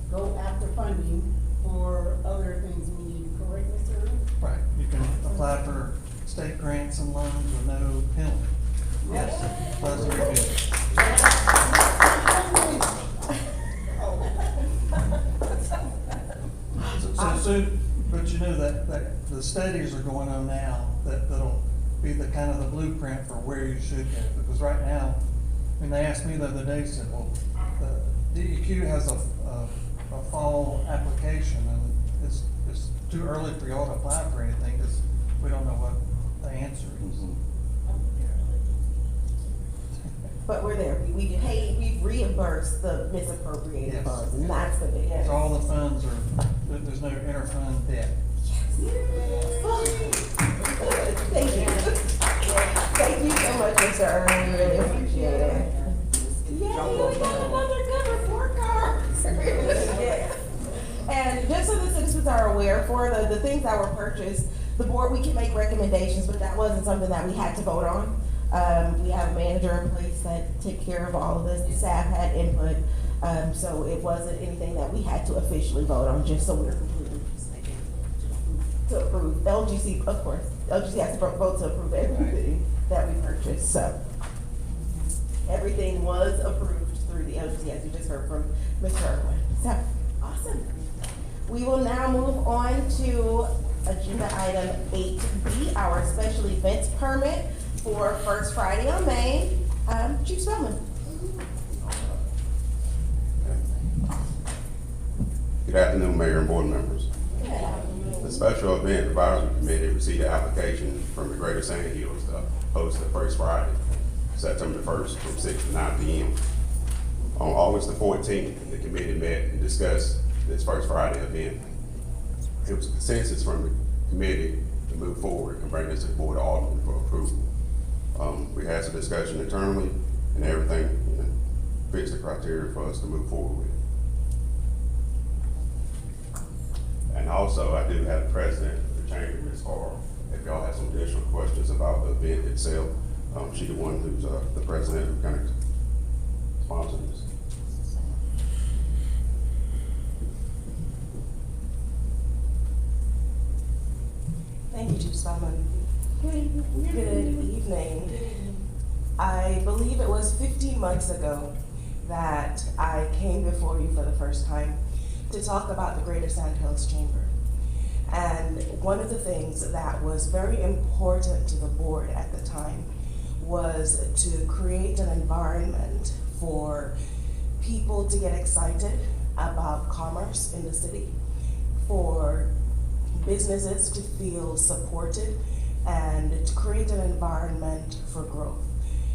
go after funding for other things we need, correct, Mr. Early? Right, you can apply for state grants and loans with no penalty. Yes, that's very good. So But you know that the studies are going on now that'll be the kind of the blueprint for where you should go. Because right now, I mean, they asked me the other day, said, well, the DEQ has a fall application and it's too early for y'all to apply for anything because we don't know what the answer is. But we're there. We've reimbursed the misappropriated Yes. funds, and that's the big. So all the funds are, there's no inter-fund debt. Thank you. Thank you so much, Mr. Irwin. We really appreciate it. Yay, we got another good report card. Yes. And just so the citizens are aware, for the things that were purchased, the board, we can make recommendations, but that wasn't something that we had to vote on. We have a manager in place that took care of all of this. The staff had input, so it wasn't anything that we had to officially vote on, just so we're completely to approve. LGC, of course, LGC has to vote to approve everything that we purchased, so. Everything was approved through the LGC, as you just heard from Mr. Irwin. So, awesome. We will now move on to agenda item 8B, our special events permit for First Friday on May. Chief Spellman. Good afternoon, Mayor and board members. The Special Event Advisory Committee received an application from the Greater Sand Hills to host the First Friday, September 1st from 6 to 9 p.m. On August the 14th, the committee met and discussed this First Friday event. It was a consensus from the committee to move forward and bring this to the Board of Aldermen for approval. We had some discussion internally and everything fits the criteria for us to move forward with. And also, I do have the president of the chamber, Ms. Carl. If y'all have some additional questions about the event itself, she's the one who's the president who kind of sponsored this. Thank you, Chief Spellman. Good evening. I believe it was 15 months ago that I came before you for the first time to talk about the Greater Sand Hills Chamber. And one of the things that was very important to the board at the time was to create an environment for people to get excited about commerce in the city, for businesses to feel supported, and to create an environment for growth.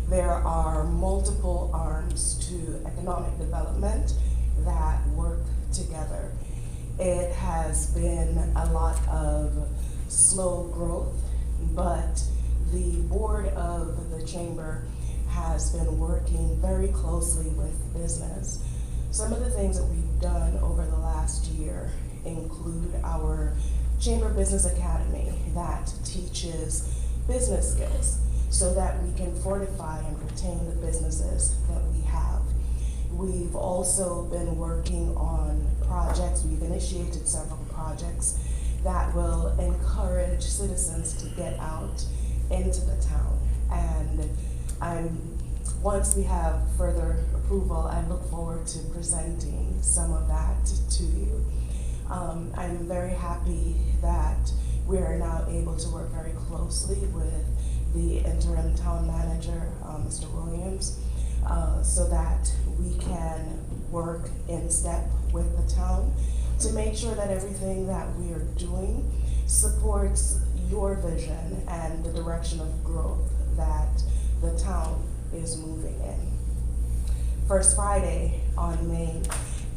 There are multiple arms to economic development that work together. It has been a lot of slow growth, but the board of the chamber has been working very closely with business. Some of the things that we've done over the last year include our Chamber Business Academy that teaches business skills so that we can fortify and retain the businesses that we have. We've also been working on projects. We've initiated several projects that will encourage citizens to get out into the town. And once we have further approval, I look forward to presenting some of that to you. I'm very happy that we are now able to work very closely with the interim town manager, Mr. Williams, so that we can work in step with the town to make sure that everything that we are doing supports your vision and the direction of growth that the town is moving in. First Friday on May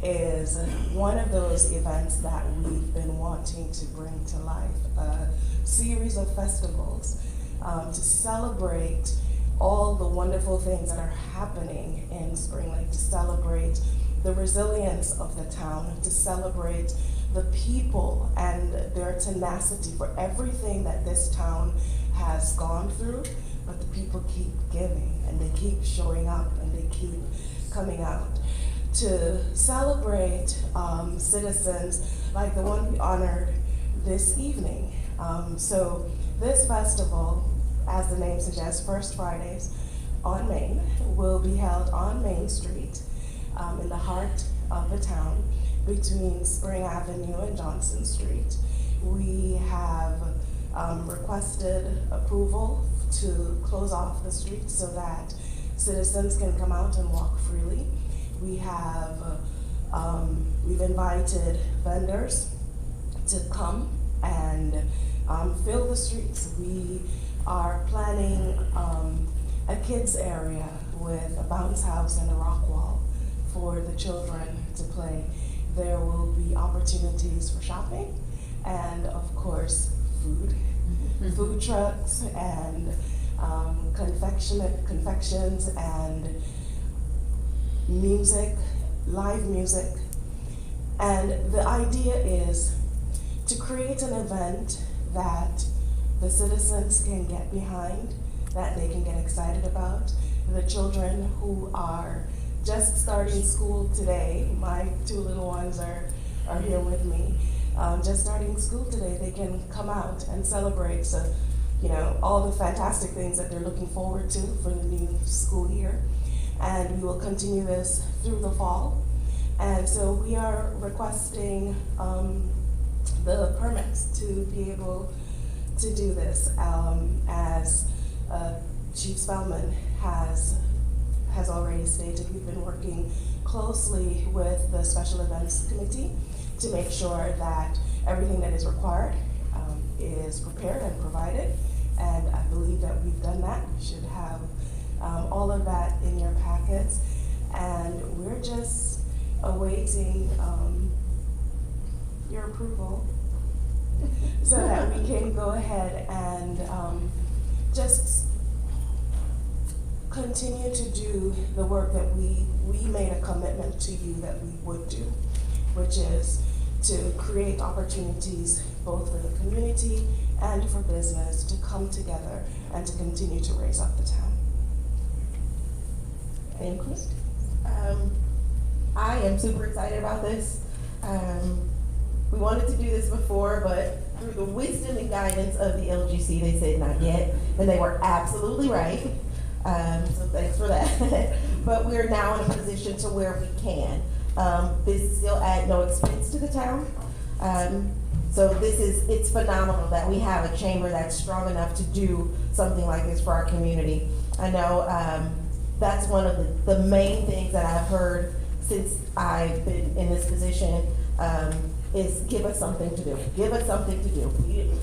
is one of those events that we've been wanting to bring to life, a series of festivals to celebrate all the wonderful things that are happening in Spring Lake, to celebrate the resilience of the town, to celebrate the people and their tenacity for everything that this town has gone through, but the people keep giving and they keep showing up and they keep coming out. To celebrate citizens like the one we honored this evening. So this festival, as the name suggests, First Fridays on Main, will be held on Main Street in the heart of the town between Spring Avenue and Johnson Street. we have requested approval to close off the street so that citizens can come out and walk freely. We have, we've invited vendors to come and fill the streets. We are planning a kids area with a bounce house and a rock wall for the children to play. There will be opportunities for shopping and, of course, food trucks and confections and music, live music. And the idea is to create an event that the citizens can get behind, that they can get excited about. The children who are just starting school today, my two little ones are here with me, just starting school today, they can come out and celebrate. So, you know, all the fantastic things that they're looking forward to for the new school year. And we will continue this through the fall. And so we are requesting the permits to be able to do this, as Chief Spellman has already stated. We've been working closely with the Special Events Committee to make sure that everything that is required is prepared and provided, and I believe that we've done that. You should have all of that in your packets, and we're just awaiting your approval so that we can go ahead and just continue to do the work that we made a commitment to you that we would do, which is to create opportunities both for the community and for business to come together and to continue to raise up the town. Thank you. I am super excited about this. We wanted to do this before, but through the wisdom and guidance of the LGC, they said not yet, and they were absolutely right. So thanks for that. But we're now in a position to where we can. This is still at no expense to the town. So it's phenomenal that we have a chamber that's strong enough to do something like this for our community. I know that's one of the main things that I've heard since I've been in this position, is give us something to do. Give us something to do.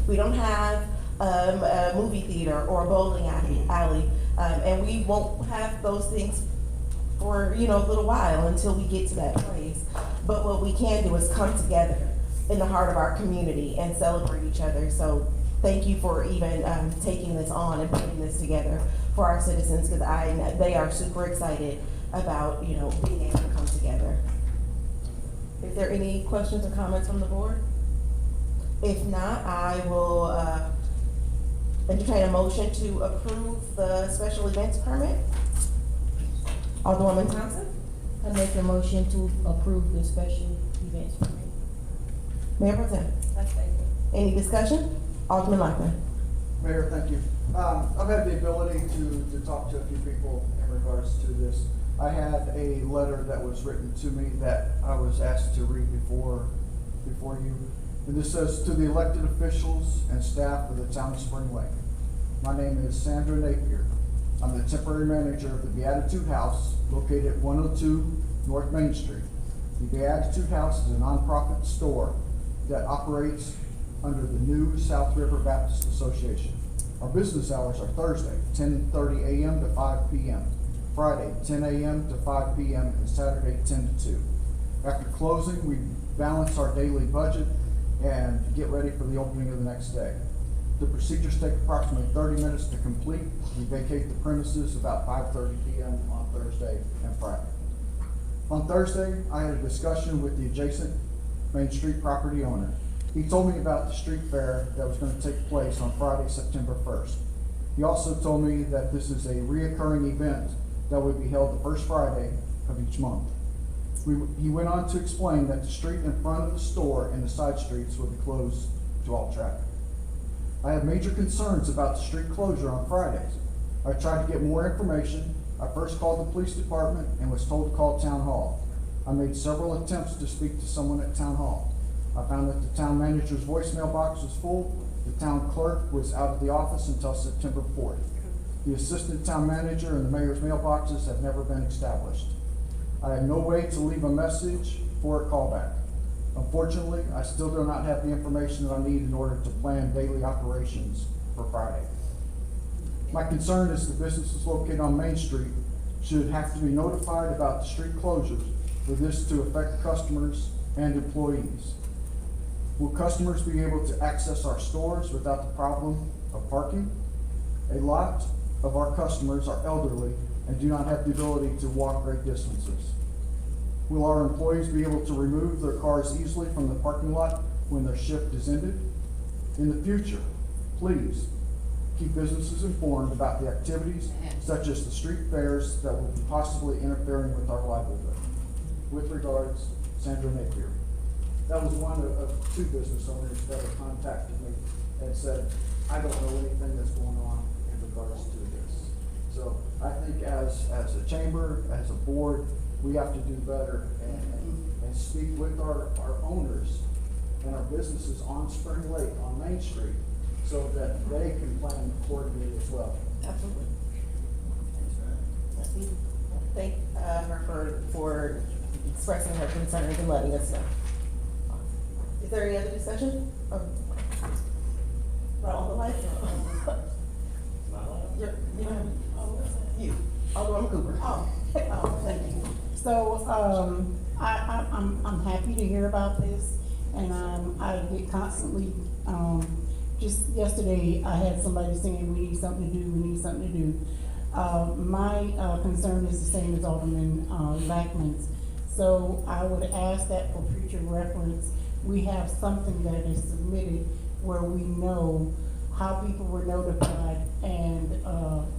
We don't have a movie theater or a bowling alley, and we won't have those things for, you know, a little while until we get to that place. But what we can do is come together in the heart of our community and celebrate each other. So thank you for even taking this on and putting this together for our citizens, because they are super excited about, you know, being able to come together. Is there any questions or comments from the board? If not, I will entertain a motion to approve the special events permit. Alderwoman Thompson? I make a motion to approve the special events permit. Mayor Pro Tem? Any discussion? Alderman Lockman? Mayor, thank you. I've had the ability to talk to a few people in regards to this. I had a letter that was written to me that I was asked to read before you. And this says, to the elected officials and staff of the town of Spring Lake. My name is Sandra Napier. I'm the temporary manager of the Beatitude House located at 102 North Main Street. The Beatitude House is a nonprofit store that operates under the new South River Baptist Association. Our business hours are Thursday, 10:30 a.m. to 5 p.m., Friday, 10 a.m. to 5 p.m., and Saturday, 10 to 2. After closing, we balance our daily budget and get ready for the opening of the next day. The procedures take approximately 30 minutes to complete. We vacate the premises about 5:30 p.m. on Thursday and Friday. On Thursday, I had a discussion with the adjacent Main Street property owner. He told me about the street fair that was going to take place on Friday, September 1st. He also told me that this is a reoccurring event that would be held the first Friday of each month. He went on to explain that the street in front of the store and the side streets will be closed to all traffic. I have major concerns about the street closure on Fridays. I tried to get more information. I first called the police department and was told to call town hall. I made several attempts to speak to someone at town hall. I found that the town manager's voicemail box was full. The town clerk was out of the office until September 4th. The assistant town manager and the mayor's mailboxes have never been established. I have no way to leave a message for a callback. Unfortunately, I still do not have the information that I need in order to plan daily operations for Friday. My concern is the businesses located on Main Street should have to be notified about the street closures for this to affect customers and employees. Will customers be able to access our stores without the problem of parking? A lot of our customers are elderly and do not have the ability to walk great distances. Will our employees be able to remove their cars easily from the parking lot when their shift is ended? In the future, please keep businesses informed about the activities such as the street fairs that will be possibly interfering with our livelihood. With regards, Sandra Napier. That was one of two business owners that have contacted me and said, I don't know anything that's going on in regards to this. So I think as a chamber, as a board, we have to do better and speak with our owners and our businesses on Spring Lake, on Main Street, so that they can plan accordingly as well. Absolutely. Thank her for expressing her concerns and letting us know. Is there any other discussion? On the light? You, Alderman Cooper. Thank you. So, I'm happy to hear about this, and I get constantly, just yesterday, I had somebody saying, we need something to do, we need something to do. My concern is the same as Alderman Lackman's. So I would ask that for future reference, we have something that is submitted where we know how people were notified and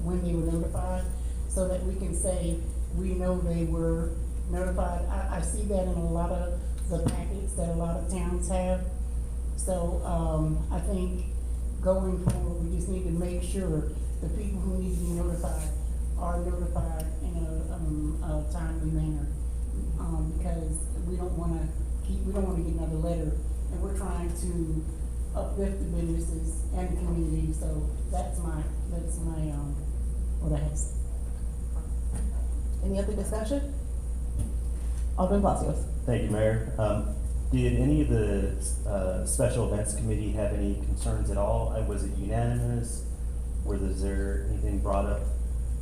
when they were notified, so that we can say, we know they were notified. I see that in a lot of the packets that a lot of towns have. So I think going forward, we just need to make sure the people who need to be notified are notified in a timely manner. Because we don't wanna get another letter, and we're trying to uplift the businesses and the community, so that's my, what I have to say. Any other discussion? Alderman Palacios. Thank you, Mayor. Did any of the special events committee have any concerns at all? Was it unanimous? Was there anything brought up?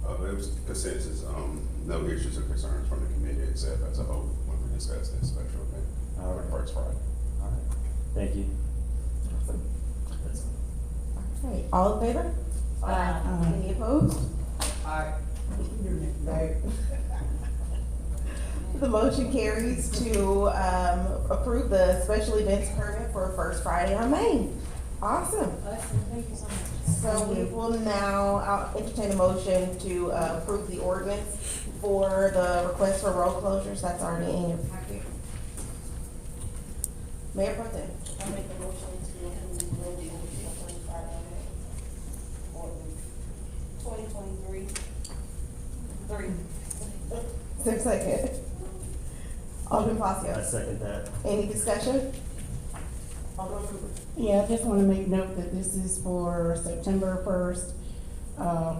It was consensus, no issues or concerns from the committee except as a whole when we discussed this special event on the first Friday. All right, thank you. That's all. Okay, all in favor? Any opposed? Aye. The motion carries to approve the special events permit for First Friday on Main. Awesome. Thank you so much. So we will now entertain a motion to approve the ordinance for the request for road closures. That's already in your packet. Mayor Pro Tem. I make a motion to approve the road closure for Friday on May 2023. Is there a second? Alderman I Palacios. second that. Any discussion? Alderman Cooper. Yeah, I just wanna make note that this is for September 1st,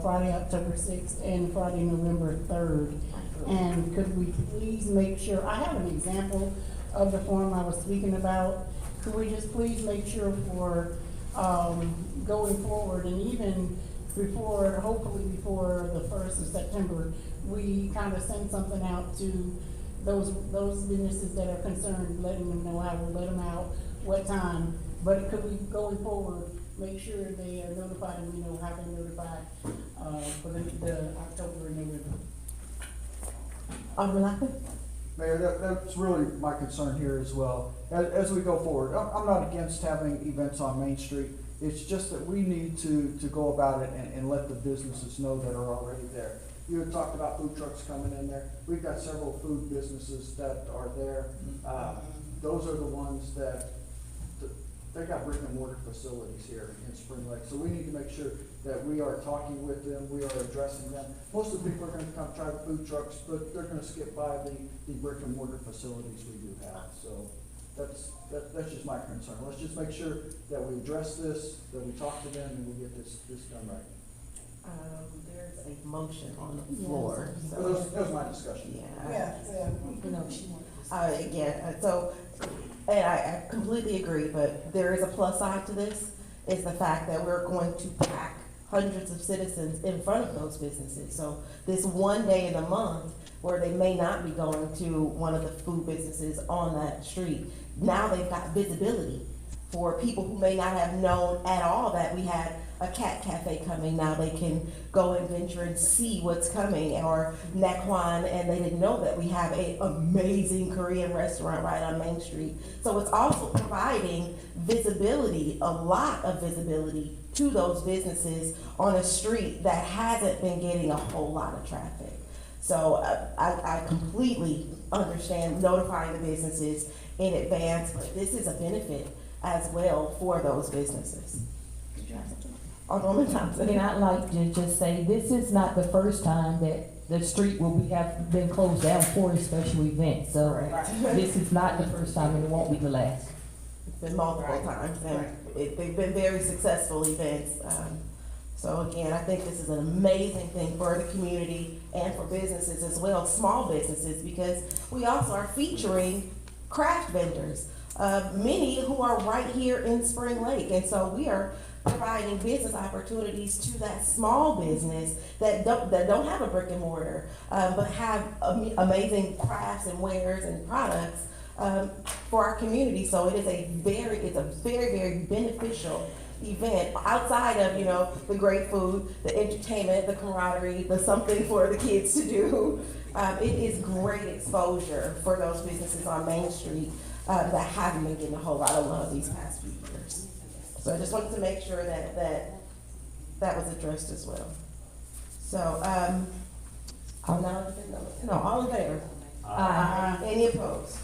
Friday, October 6th, and Friday, November 3rd. And could we please make sure, I have an example of the form I was speaking about. Could we just please make sure for, going forward, and even before, hopefully before the 1st of September, we kind of send something out to those businesses that are concerned, letting them know how we'll let them out, what time. But could we, going forward, make sure they are notified and we know how they're notified, for the October and November? Alderman Lockwood. Mayor, that's really my concern here as well. As we go forward, I'm not against having events on Main Street. It's just that we need to go about it and let the businesses know that are already there. You had talked about food trucks coming in there. We've got several food businesses that are there. Those are the ones that, they got brick and mortar facilities here in Spring Lake. So we need to make sure that we are talking with them, we are addressing them. Most of the people are gonna come try the food trucks, but they're gonna skip by the brick and mortar facilities we do have. So That's just my concern. Let's just make sure that we address this, that we talk to them, and we get this done right. There's a motion on the floor, That so. was my discussion. Yeah. Yeah. So, and I completely agree, but there is a plus side to this, is the fact that we're going to pack hundreds of citizens in front of those businesses. So this one day in the month where they may not be going to one of the food businesses on that street, now they've got visibility for people who may not have known at all that we had a cat cafe coming. Now they can go and venture and see what's coming, or Naquan, and they didn't know that we have an amazing Korean restaurant right on Main Street. So it's also providing visibility, a lot of visibility to those businesses on a street that hasn't been getting a whole lot of traffic. So I completely understand notifying the businesses in advance, but this is a benefit as well for those businesses. Did you have something? Alderman Thompson. And I'd like to just say, this is not the first time that the street will have been closed down for a special event. So this is not the first time, and it won't be the last. It's been multiple times, and they've been very successful events. So again, I think this is an amazing thing for the community and for businesses as well, small businesses, because we also are featuring craft vendors, many who are right here in Spring Lake. And so we are providing business opportunities to that small business that don't have a brick and mortar, but have amazing crafts and wares and products for our community. So it is it's a very, very beneficial event outside of, the great food, the entertainment, the camaraderie, the something for the kids to do. It is great exposure for those businesses on Main Street that haven't been getting a whole lot of love these past few years. So I just wanted to make sure that was addressed as well. So, all in favor? Any opposed?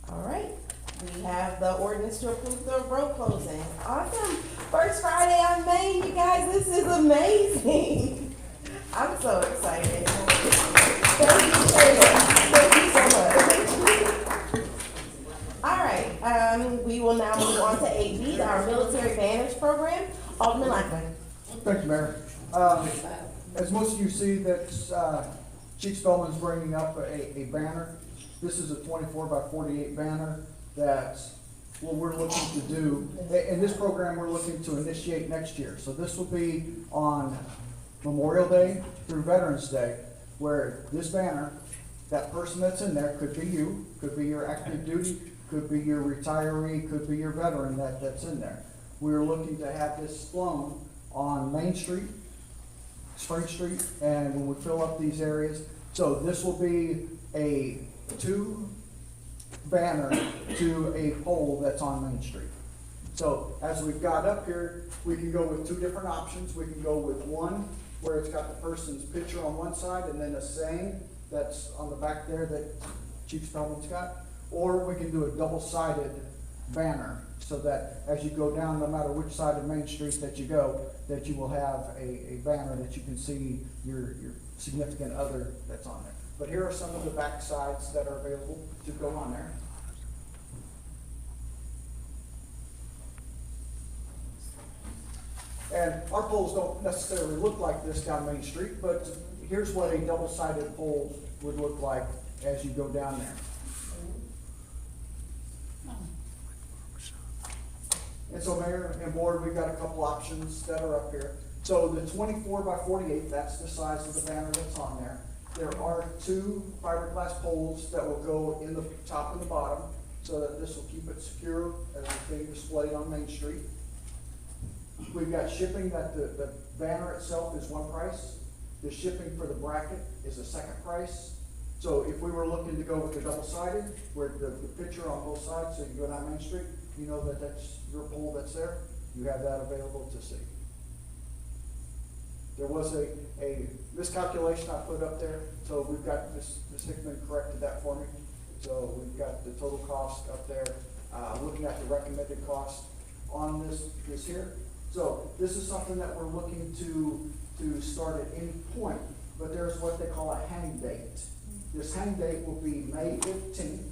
All right, we have the ordinance to approve the road closing. Awesome. First Friday of May, you guys, this is amazing. I'm so excited. Thank you, Taylor. Thank you so much. All right, we will now move on to 8B, our military banners program. Alderman Lackman. Thank you, Mayor. As most of you see, that Chief Spellman's bringing up a banner. This is a 24x48 banner that what we're looking to do. In this program, we're looking to initiate next year. So this will be on Memorial Day through Veterans Day, where this banner, that person that's in there, could be you, could be your active duty, could be your retiree, could be your veteran that's in there. We're looking to have this flown on Main Street, Spring Street, and when we fill up these areas. So this will be a 2 banner to a pole that's on Main Street. So as we've got up here, we can go with 2 different options. We can go with one where it's got the person's picture on one side and then a saying that's on the back there that Chief Spellman's got. Or we can do a double-sided banner so that as you go down, no matter which side of Main Street that you go, that you will have a banner that you can see your significant other that's on there. But here are some of the back sides that are available to go on there. And our poles don't necessarily look like this down Main Street, but here's what a double-sided pole would look like as you go down there. And so, Mayor and Board, we've got a couple options that are up here. So the 24x48, that's the size of the banner that's on there. There are 2 fiberglass poles that will go in the top and the bottom so that this will keep it secure as it's being displayed on Main Street. We've got shipping that the banner itself is one price. The shipping for the bracket is a second price. So if we were looking to go with the double-sided, where the picture on both sides, so you go down Main Street, you know that that's your pole that's there. You have that available to see. There was a miscalculation I put up there, so we've got Ms. Hickman corrected that for me. So we've got the total cost up there, looking at the recommended cost on this here. So this is something that we're looking to start at any point, but there's what they call a hang date. This hang date will be May 15th,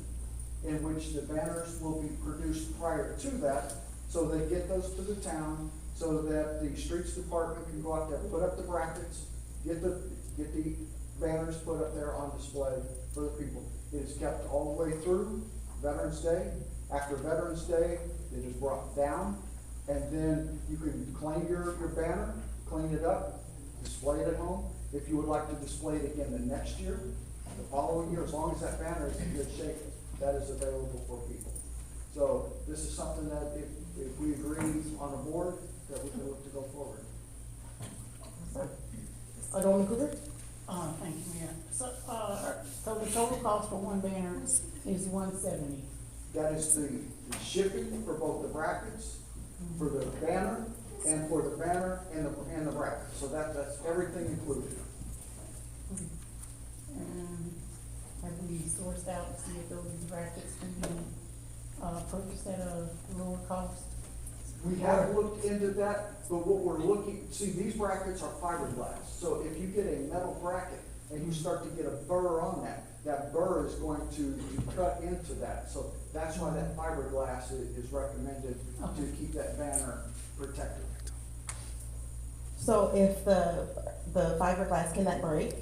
in which the banners will be produced prior to that. So they get those to the town, so that the streets department can go out there, put up the brackets, get the banners put up there on display for the people. It is kept all the way through Veterans Day. After Veterans Day, it is brought down, and then you can claim your banner, clean it up, display it at home. If you would like to display it again the next year, the following year, as long as that banner is in good shape, that is available for people. So this is something that if we agree on the board, that we can look to go forward. Alderman Cooper? Thank you, Mayor. So the total cost for one banner is $170. That is the shipping for both the brackets, for the banner, and for the banner and the bracket. So that's everything included. And have we sourced out to see if those brackets can be purchased at a lower cost? We haven't looked into that, but what we're looking, see, these brackets are fiberglass. So if you get a metal bracket and you start to get a burr on that, that burr is going to cut into that. So that's why that fiberglass is recommended to keep that banner protected. So if the fiberglass, can that break?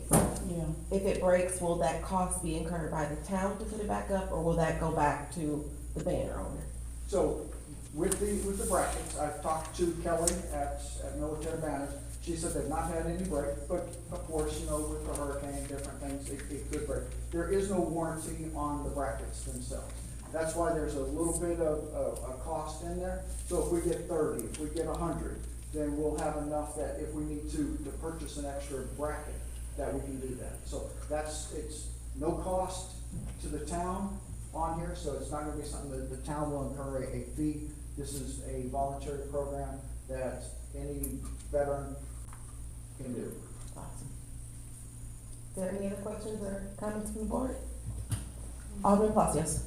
Yeah. If it breaks, will that cost be incurred by the town to put it back up, or will that go back to the banner owner? So with the brackets, I've talked to Kelly at Military Banners. She said they've not had any break, but of course, you know, with the hurricane, different things, it could break. There is no warranty on the brackets themselves. That's why there's a little bit of a cost in there. So if we get 30, if we get 100, then we'll have enough that if we need to purchase an extra bracket, that we can do that. So it's no cost to the town on here, so it's not gonna be something that the town will incur a fee. This is a voluntary program that any veteran can do. Awesome. Is there any other questions or comments from the board? Alderman Palacios?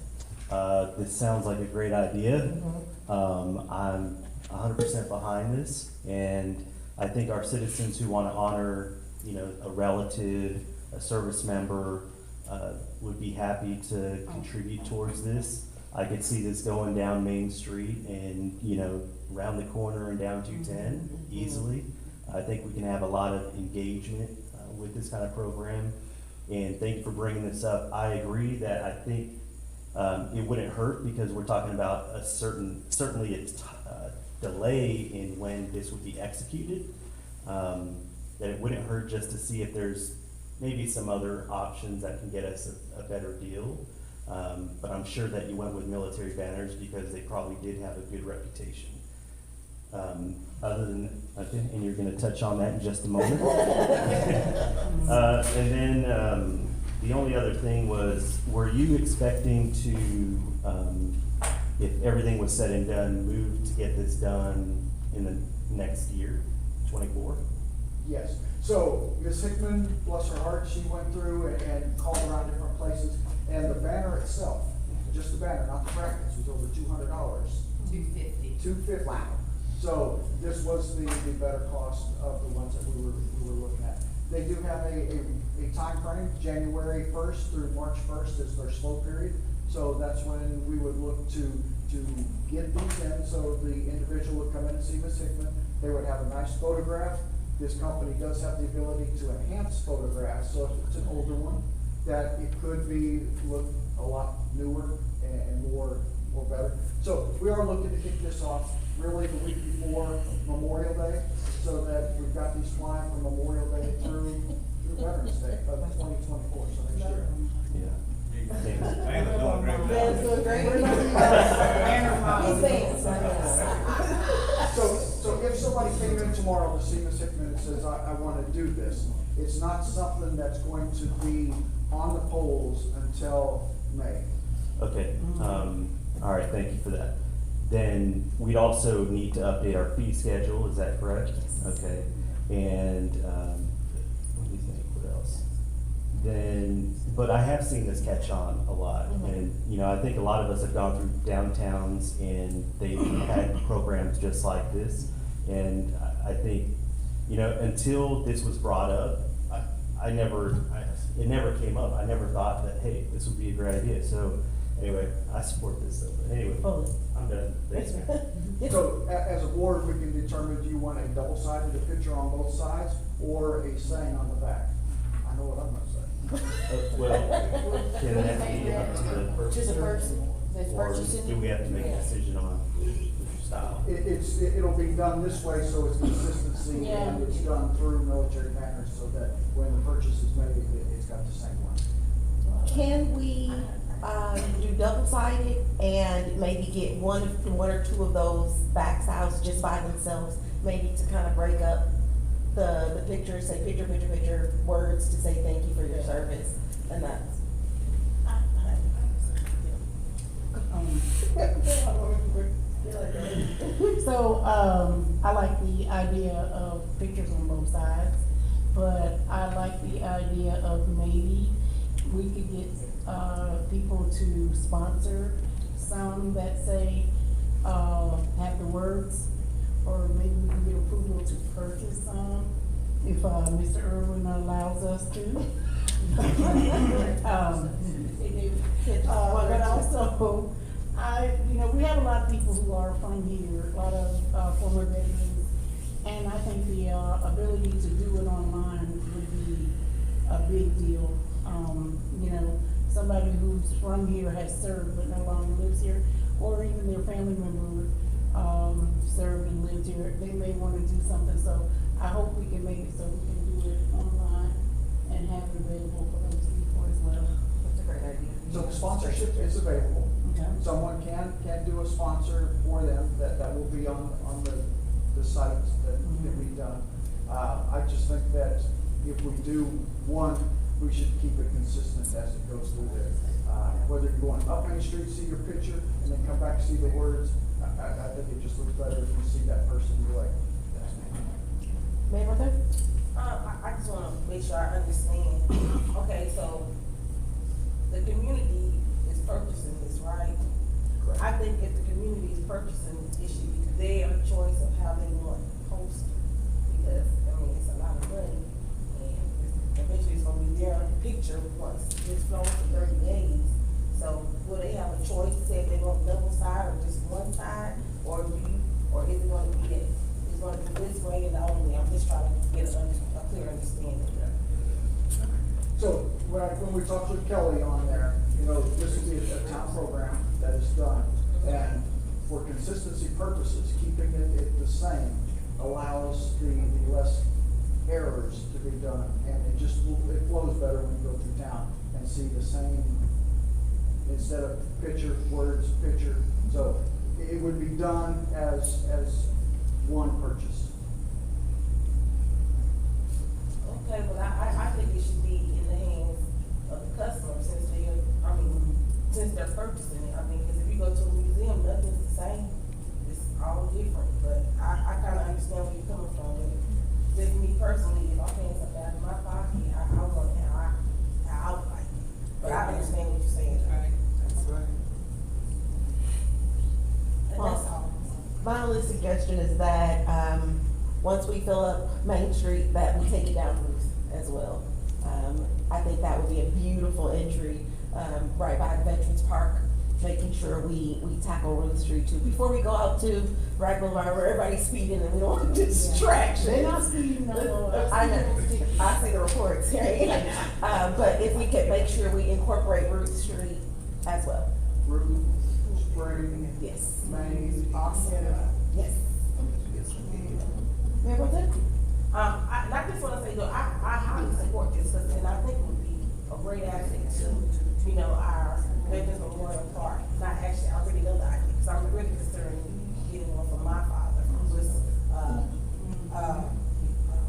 This sounds like a great idea. I'm 100% behind this, and I think our citizens who want to honor, you know, a relative, a service member, would be happy to contribute towards this. I could see this going down Main Street and, you know, around the corner and down 210 easily. I think we can have a lot of engagement with this kind of program. And thank you for bringing this up. I agree that I think it wouldn't hurt, because we're talking about a certainly a delay in when this would be executed. That it wouldn't hurt just to see if there's maybe some other options that can get us a better deal. But I'm sure that you went with Military Banners because they probably did have a good reputation. Other than, okay, and you're gonna touch on that in just a moment. And then, the only other thing was, were you expecting to, if everything was said and done, move to get this done in the next year, 24? Yes. So Ms. Hickman, bless her heart, she went through and called around different places, and the banner itself, just the banner, not the brackets, was over $200. $250. Wow. So this was the better cost of the ones that we were looking at. They do have a time frame, January 1st through March 1st is their slow period. So that's when we would look to get these in, so the individual would come in and see Ms. Hickman. They would have a nice photograph. This company does have the ability to enhance photographs, so if it's an older one, that it could look a lot newer and more better. So we are looking to kick this off really the week before Memorial Day, so that we've got these flying from Memorial Day through Veterans Day of 2024, so next year. Yeah. Banner's doing a great job. Banner's doing great. He's saying So if somebody came in tomorrow to see Ms. Hickman and says, I want to do this, it's not something that's going to be on the polls until May. Okay, all right, thank you for that. Then we'd also need to update our fee schedule, is that correct? Okay, and, let me think, what else? Then, but I have seen this catch on a lot, and, you know, I think a lot of us have gone through downtowns and they've had programs just like this, and I think, you know, until this was brought up, it never came up. I never thought that, hey, this would be a great idea. So Anyway, I support this though, but anyway, Fully. I'm done. Thanks, man. So, as a board, we can determine, do you want a double-sided picture on both sides, or a saying on the back? I know what I'm gonna say. Well, can that be up to the Just a purchaser? person that's Or purchasing. do we have to make a decision on style? It'll be done this way, so it's consistency, Yeah. and it's done through military banners, so that when the purchase is made, it's got the same one. Can we, do double-sided and maybe get one or two of those back styles just by themselves, maybe to kind of break up the picture, say picture, words to say thank you for your service, and that's. So, I like the idea of pictures on both sides, but I like the idea of maybe we could get, people to sponsor some that say, have the words, or maybe we can get approval to purchase some, if, Mr. Irwin allows us to. But also, we have a lot of people who are from here, a lot of former veterans, and I think the ability to do it online would be a big deal. Somebody who's from here has served but no longer lives here, or even their family member served and lived here, they may want to do something. So I hope we can make it so we can do it online and have it available for those people as well. That's a great idea. So sponsorship is available. Okay. Someone can do a sponsor for them, that will be on the site that can be done. I just think that if we do one, we should keep it consistent as it goes through there. Whether you're going up Main Street, see your picture, and then come back, see the words, I think it just looks better if you see that person, you're like, that's me. Mayor Martha? I just wanna make sure I understand. Okay, so the community is purchasing this, right? Correct. I think if the community is purchasing, it should be their choice of how they want it posted. Because, it's a lot of money, and eventually it's gonna be their picture once it's flown for 30 days. So will they have a choice to say if they want double side or just one side? Or is it gonna be that it's gonna be this way and the other way? I'm just trying to get a clear understanding. So, when we talked with Kelly on there, this will be a town program that is done, and for consistency purposes, keeping it the same allows the less errors to be done, and it flows better when you go through town and see the same, instead of picture, words, picture. So, it would be done as one purchase. Okay, but I think it should be in the hands of the customer since they're purchasing it. Because if you go to a museum, nothing's the same. It's all different, but I kinda understand where you're coming from. Just me personally, if I'm paying something out of my pocket, I want it how I would like it. But I understand what you're saying. That's right. And that's all. My only suggestion is that, once we fill up Main Street, that we take it down Ruth as well. I think that would be a beautiful entry, right by the Veterans Park, making sure we tackle Ruth Street too. Before we go out to Rag Boulevard where everybody's speeding and we don't want distractions. They're not speeding, no. I know, I see the reports, right? But if we could make sure we incorporate Ruth Street as well. Root, spring, Yes. Main. Awesome. Yes. Mayor Pro Tem? I just wanna say, though, I highly support this, and I think it would be a great asset to, our Veterans Memorial Park. Not actually, I already know that, because I'm really concerned getting one for my father, who was,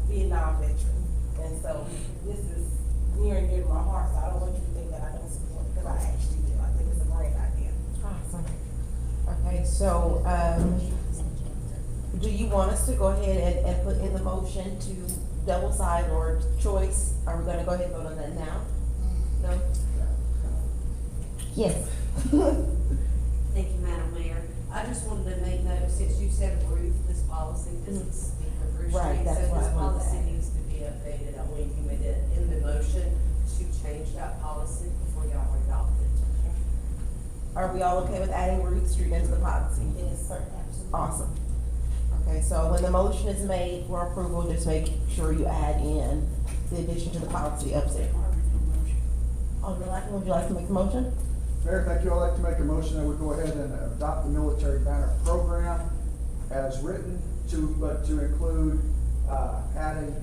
Vietnam veteran. And so, this is near and dear to my heart, so I don't want you to think that I don't support it, because I actually do. I think it's a great idea. Awesome. Okay, so, do you want us to go ahead and put in the motion to double side or choice? Are we gonna go ahead and vote on that now? No? Yes. Thank you, Madam Mayor. I just wanted to make note, since you said Ruth, this policy doesn't speak of Ruth Right, Street, that's so why this I wanted to policy add. needs to be updated. I want you made it in the motion to change that policy before y'all adopt it. Are we all okay with adding Ruth Street into the policy? Yes, sir, absolutely. Awesome. Okay, so when the motion is made for approval, just make sure you add in the addition to the policy upstairs. Alderman Lackman, would you like to make the motion? Mayor, thank you. I'd like to make a motion that we go ahead and adopt the military banner program as written but to include, adding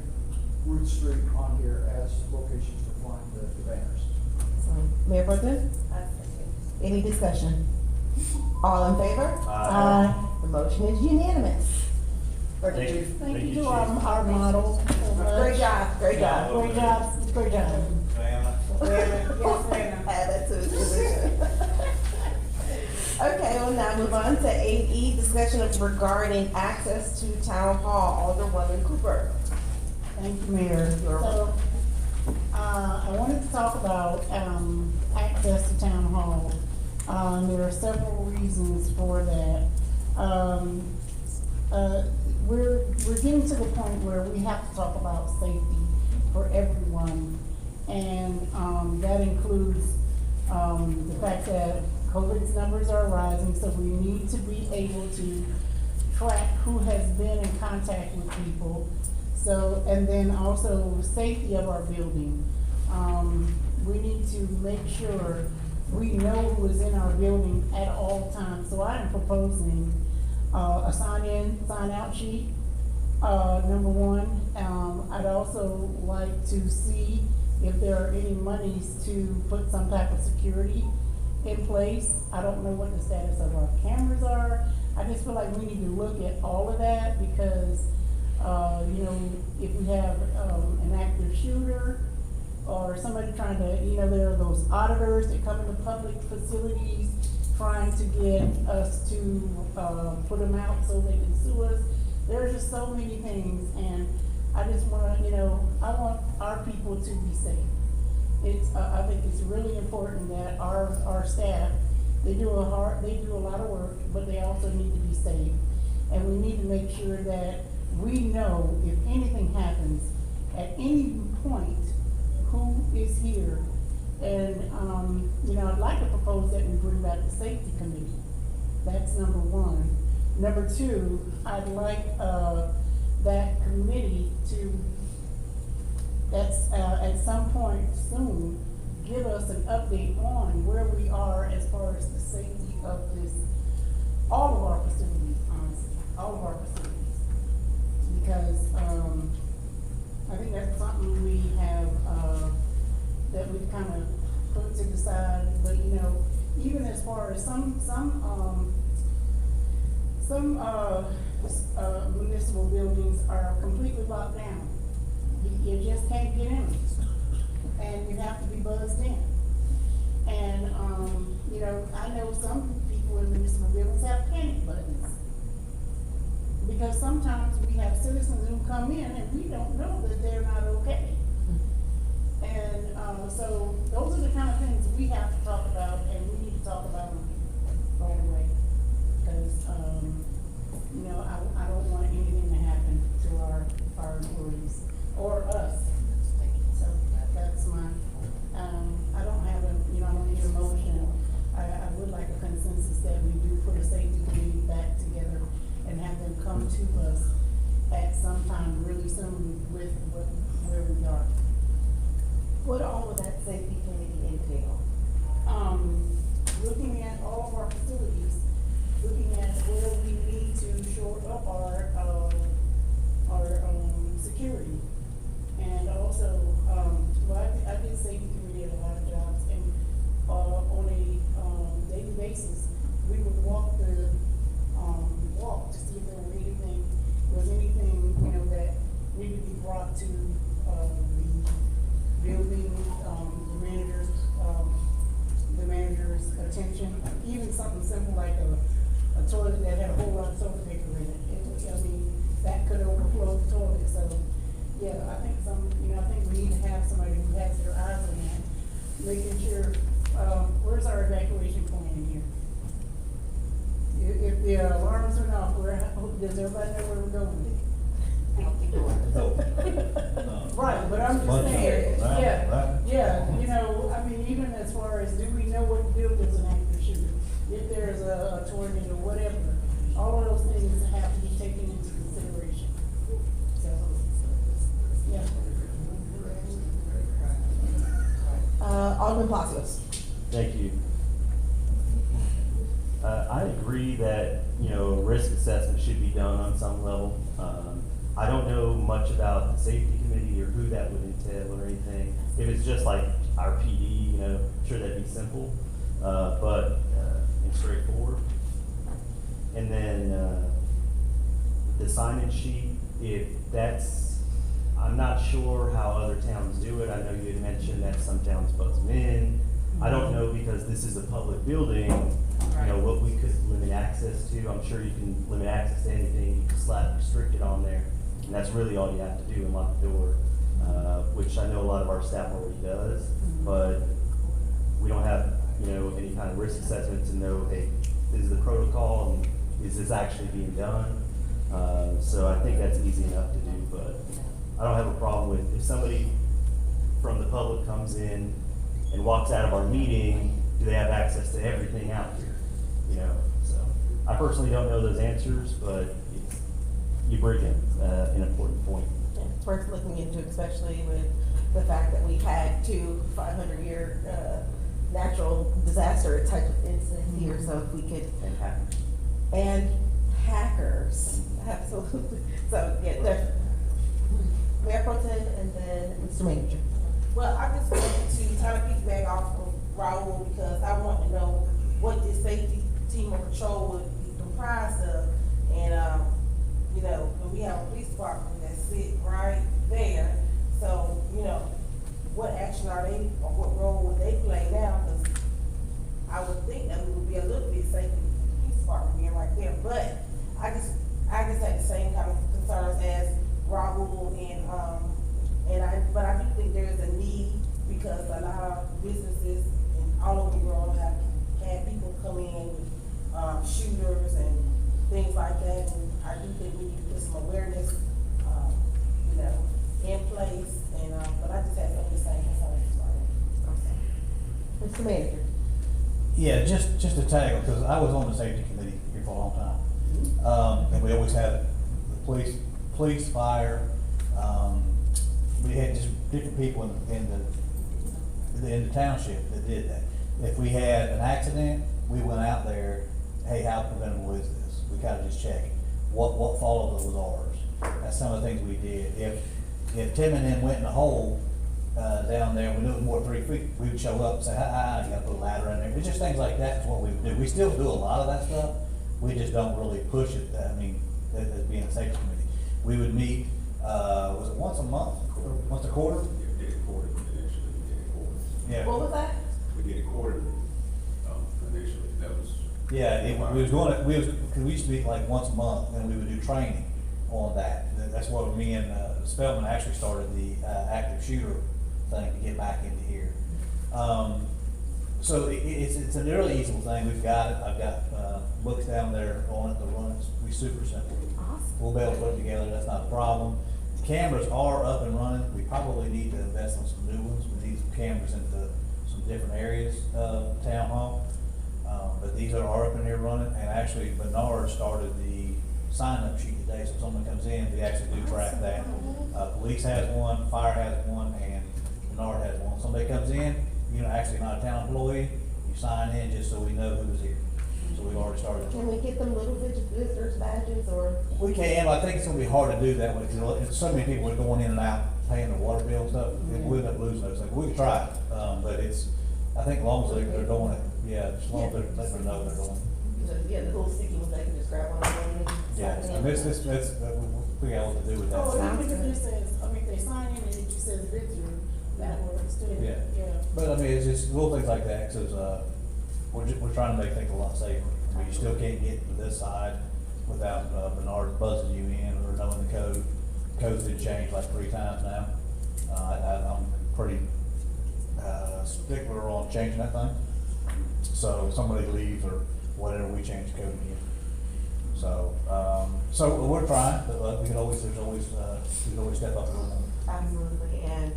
Root Street on here as locations for flying the banners. So, Mayor Pro Tem, I second. any discussion? All in favor? Aye. The motion is unanimous. Thank you. Thank you Chief. to our model. Great job, great job. Great job, great job. Yes, ma'am. Add that to his position. Okay, we'll now move on to 8E, discussion of regarding access to town hall, Alderwoman Cooper. Thank you, Mayor. So, I wanted to talk about, access to town hall. There are several reasons for that. We're getting to the point where we have to talk about safety for everyone. And, that includes, the fact that COVID's numbers are rising, so we need to be able to track who has been in contact with people. So, and then also safety of our building. We need to make sure we know who is in our building at all times. So I am proposing, a sign-in, sign-out sheet, number one. I'd also like to see if there are any monies to put some type of security in place. I don't know what the status of our cameras are. I just feel like we need to look at all of that because, you know, if we have, an active shooter or somebody trying to, you know, there are those auditors that come into public facilities trying to get us to, put them out so they can sue us. There's just so many things, and I just wanna, you know, I want our people to be safe. It's, I think it's really important that our staff, they do a lot of work, but they also need to be safe. And we need to make sure that we know if anything happens at any point, who is here. And, you know, I'd like to propose that we bring back the safety committee. That's number one. Number two, I'd like, that committee to, at some point soon, give us an update on where we are as far as the safety of this, all of our facilities, honestly, all of our facilities. Because, I think that's something we have, that we've kind of put to the side, but you know, even as far as some municipal buildings are completely locked down. You just can't get in, and you have to be buzzed in. And, you know, I know some people in municipal buildings have panic buttons. Because sometimes we have citizens who come in and we don't know that they're not okay. And, so those are the kind of things we have to talk about, and we need to talk about them right away. Because, you know, I don't want anything to happen to our employees or us. So that's my, I don't have a, you know, I don't need a motion. I would like a consensus that we do put a safety committee back together and have them come to us at some time really soon with where we are. What all of that safety committee entail? Looking at all of our facilities, looking at where we need to shore up our security. And also, well, I did safety committee at a lot of jobs, and, on a, daily basis, we would walk to see if there was anything, you know, that needed to be brought to, the building, the manager's attention. Even something simple like a toilet that had a whole lot of toilet paper in it. I mean, that could overflow the toilet, so, yeah, I think I think we need to have somebody who has their eyes on that, making sure, where's our evacuation plan in here? If the alarms are off, does everybody know where we're going? Right, but I'm just saying, yeah, you know, I mean, even as far as, do we know what to do if there's an active shooter? shortened or whatever. All of those things have to be taken into consideration. So, yeah. Alderman Palacios. Thank you. I agree that, you know, risk assessment should be done on some level. I don't know much about the safety committee or who that would entail or anything. If it's just like our PD, you know, I'm sure that'd be simple, and straightforward. And then, the sign-in sheet, if that's, I'm not sure how other towns do it. I know you had mentioned that some towns put them in. I don't know, because this is a public building, you know, what we could limit access to. I'm sure you can limit access to anything, you can slap restricted on there, and that's really all you have to do, and lock the door, which I know a lot of our staff already does, but we don't have, you know, any kind of risk assessment to know, hey, this is the protocol, and is this actually being done? So I think that's easy enough to do, but I don't have a problem with, if somebody from the public comes in and walks out of our meeting, do they have access to everything out here? You know, so I personally don't know those answers, but you bring in an important point. Yeah, it's worth looking into, especially with the fact that we've had 2 500-year natural disaster type of incidents here, so if we could. And hackers, absolutely. So, yeah, definitely. Mayor Pro Tem and then Mr. Manager. Well, I just wanted to kind of piggyback off of Raul, because I want to know what this safety team of patrol would be comprised of. And, you know, when we have a police department that sit right there, so, you know, what action are they, or what role would they play now? Because I would think that we would be a little bit safer with the police department being right there, but I just had the same kind of concerns as Raul but I do think there is a need, because a lot of businesses all over the world have had people come in with shooters and things like that, and I do think we need to put some awareness, you know, in place, and but I just had some of the same concerns. Mr. Manager. Yeah, just to tag, because I was on the safety committee here for a long time. And we always had the police, fire, we had just different people in the township that did that. If we had an accident, we went out there, hey, how preventable is this? We kind of just check it. What fault of it was ours? That's some of the things we did. If Tim and them went in a hole, down there, we knew it was more than 3 feet, we would show up and say, you gotta put a ladder in there. It's just things like that is what we would do. We still do a lot of that stuff. We just don't really push it, as being a safety committee. We would meet, was it once a month, or once a quarter? We did it quarterly, initially, we did it quarterly. Yeah. What was that? We did it quarterly, initially, that was. Yeah, cause we used to meet like once a month, and we would do training on that. That's what me and, Spelman actually started the, active shooter thing to get back into here. So it's a really easy thing. We've got it. I've got, books down there on it to run. It's super simple. Awesome. We'll be able to put it together. That's not a problem. The cameras are up and running. We probably need to invest in some new ones. We need some cameras into some different areas of town hall. But these are up in here running, and actually Bernard started the sign-up sheet today, so if someone comes in, we actually do track that. Police has one, fire has one, and Bernard has one. Somebody comes in, you're actually not a town employee, you sign in just so we know who's here. So we've already started. Can we get them little visitors badges, or? We can, I think it's gonna be hard to do that way, because so many people are going in and out, paying their water bill and stuff, we'll end up losing those things. We can try it, but I think as long as they're doing it, yeah, as long as they're letting them know they're doing it. Yeah, the little sticky ones, they can just grab one and Yeah, and we'll figure out what to do with that. Oh, even if it says, they sign in and it just says visitor, that works too. Yeah. But I mean, it's just little things like that, cause, we're trying to make things a lot safer. I mean, you still can't get to this side without, Bernard buzzing you in or knowing the code. Code's been changed like 3 times now. I'm pretty, stickler on changing that thing. So if somebody leaves or whatever, we change the code again. So we're trying, but we can always step up a little more. Absolutely, and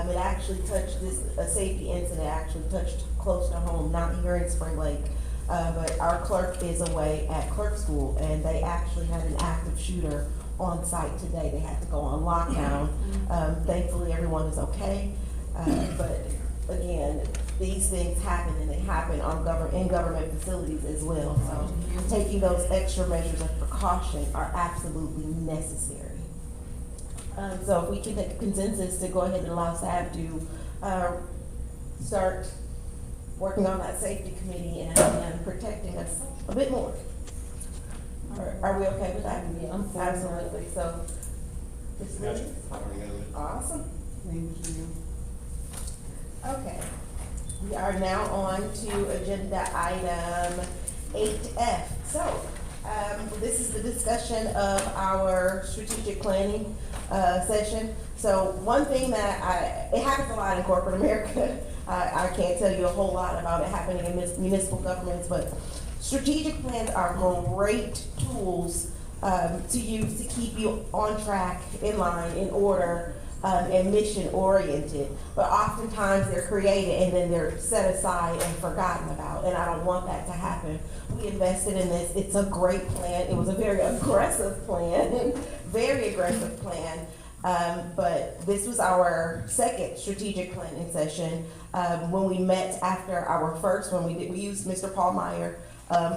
it actually touched a safety incident actually touched close to home, not here in Spring Lake. but our clerk is away at clerk school, and they actually had an active shooter on site today. They had to go on lockdown. Thankfully, everyone is okay, but again, these things happen, and they happen in government facilities as well. So taking those extra measures of precaution are absolutely necessary. So if we can make a consensus to go ahead and allow staff to start working on that safety committee and protecting us a bit more. Are we okay with that? Yeah, I'm for it. Absolutely. So, Ms. Williams? Awesome. Thank you. Okay. We are now on to agenda item 8F. So, this is the discussion of our strategic planning session. So one thing that it happens a lot in corporate America. I can't tell you a whole lot about it happening in municipal governments, but strategic plans are great tools to use to keep you on track, in line, in order, and mission oriented. But oftentimes they're created and then they're set aside and forgotten about, and I don't want that to happen. We invested in this. It's a great plan. It was a very aggressive plan, very aggressive plan. But this was our second strategic planning session. When we met after our first one, we used Mr. Paul Meyer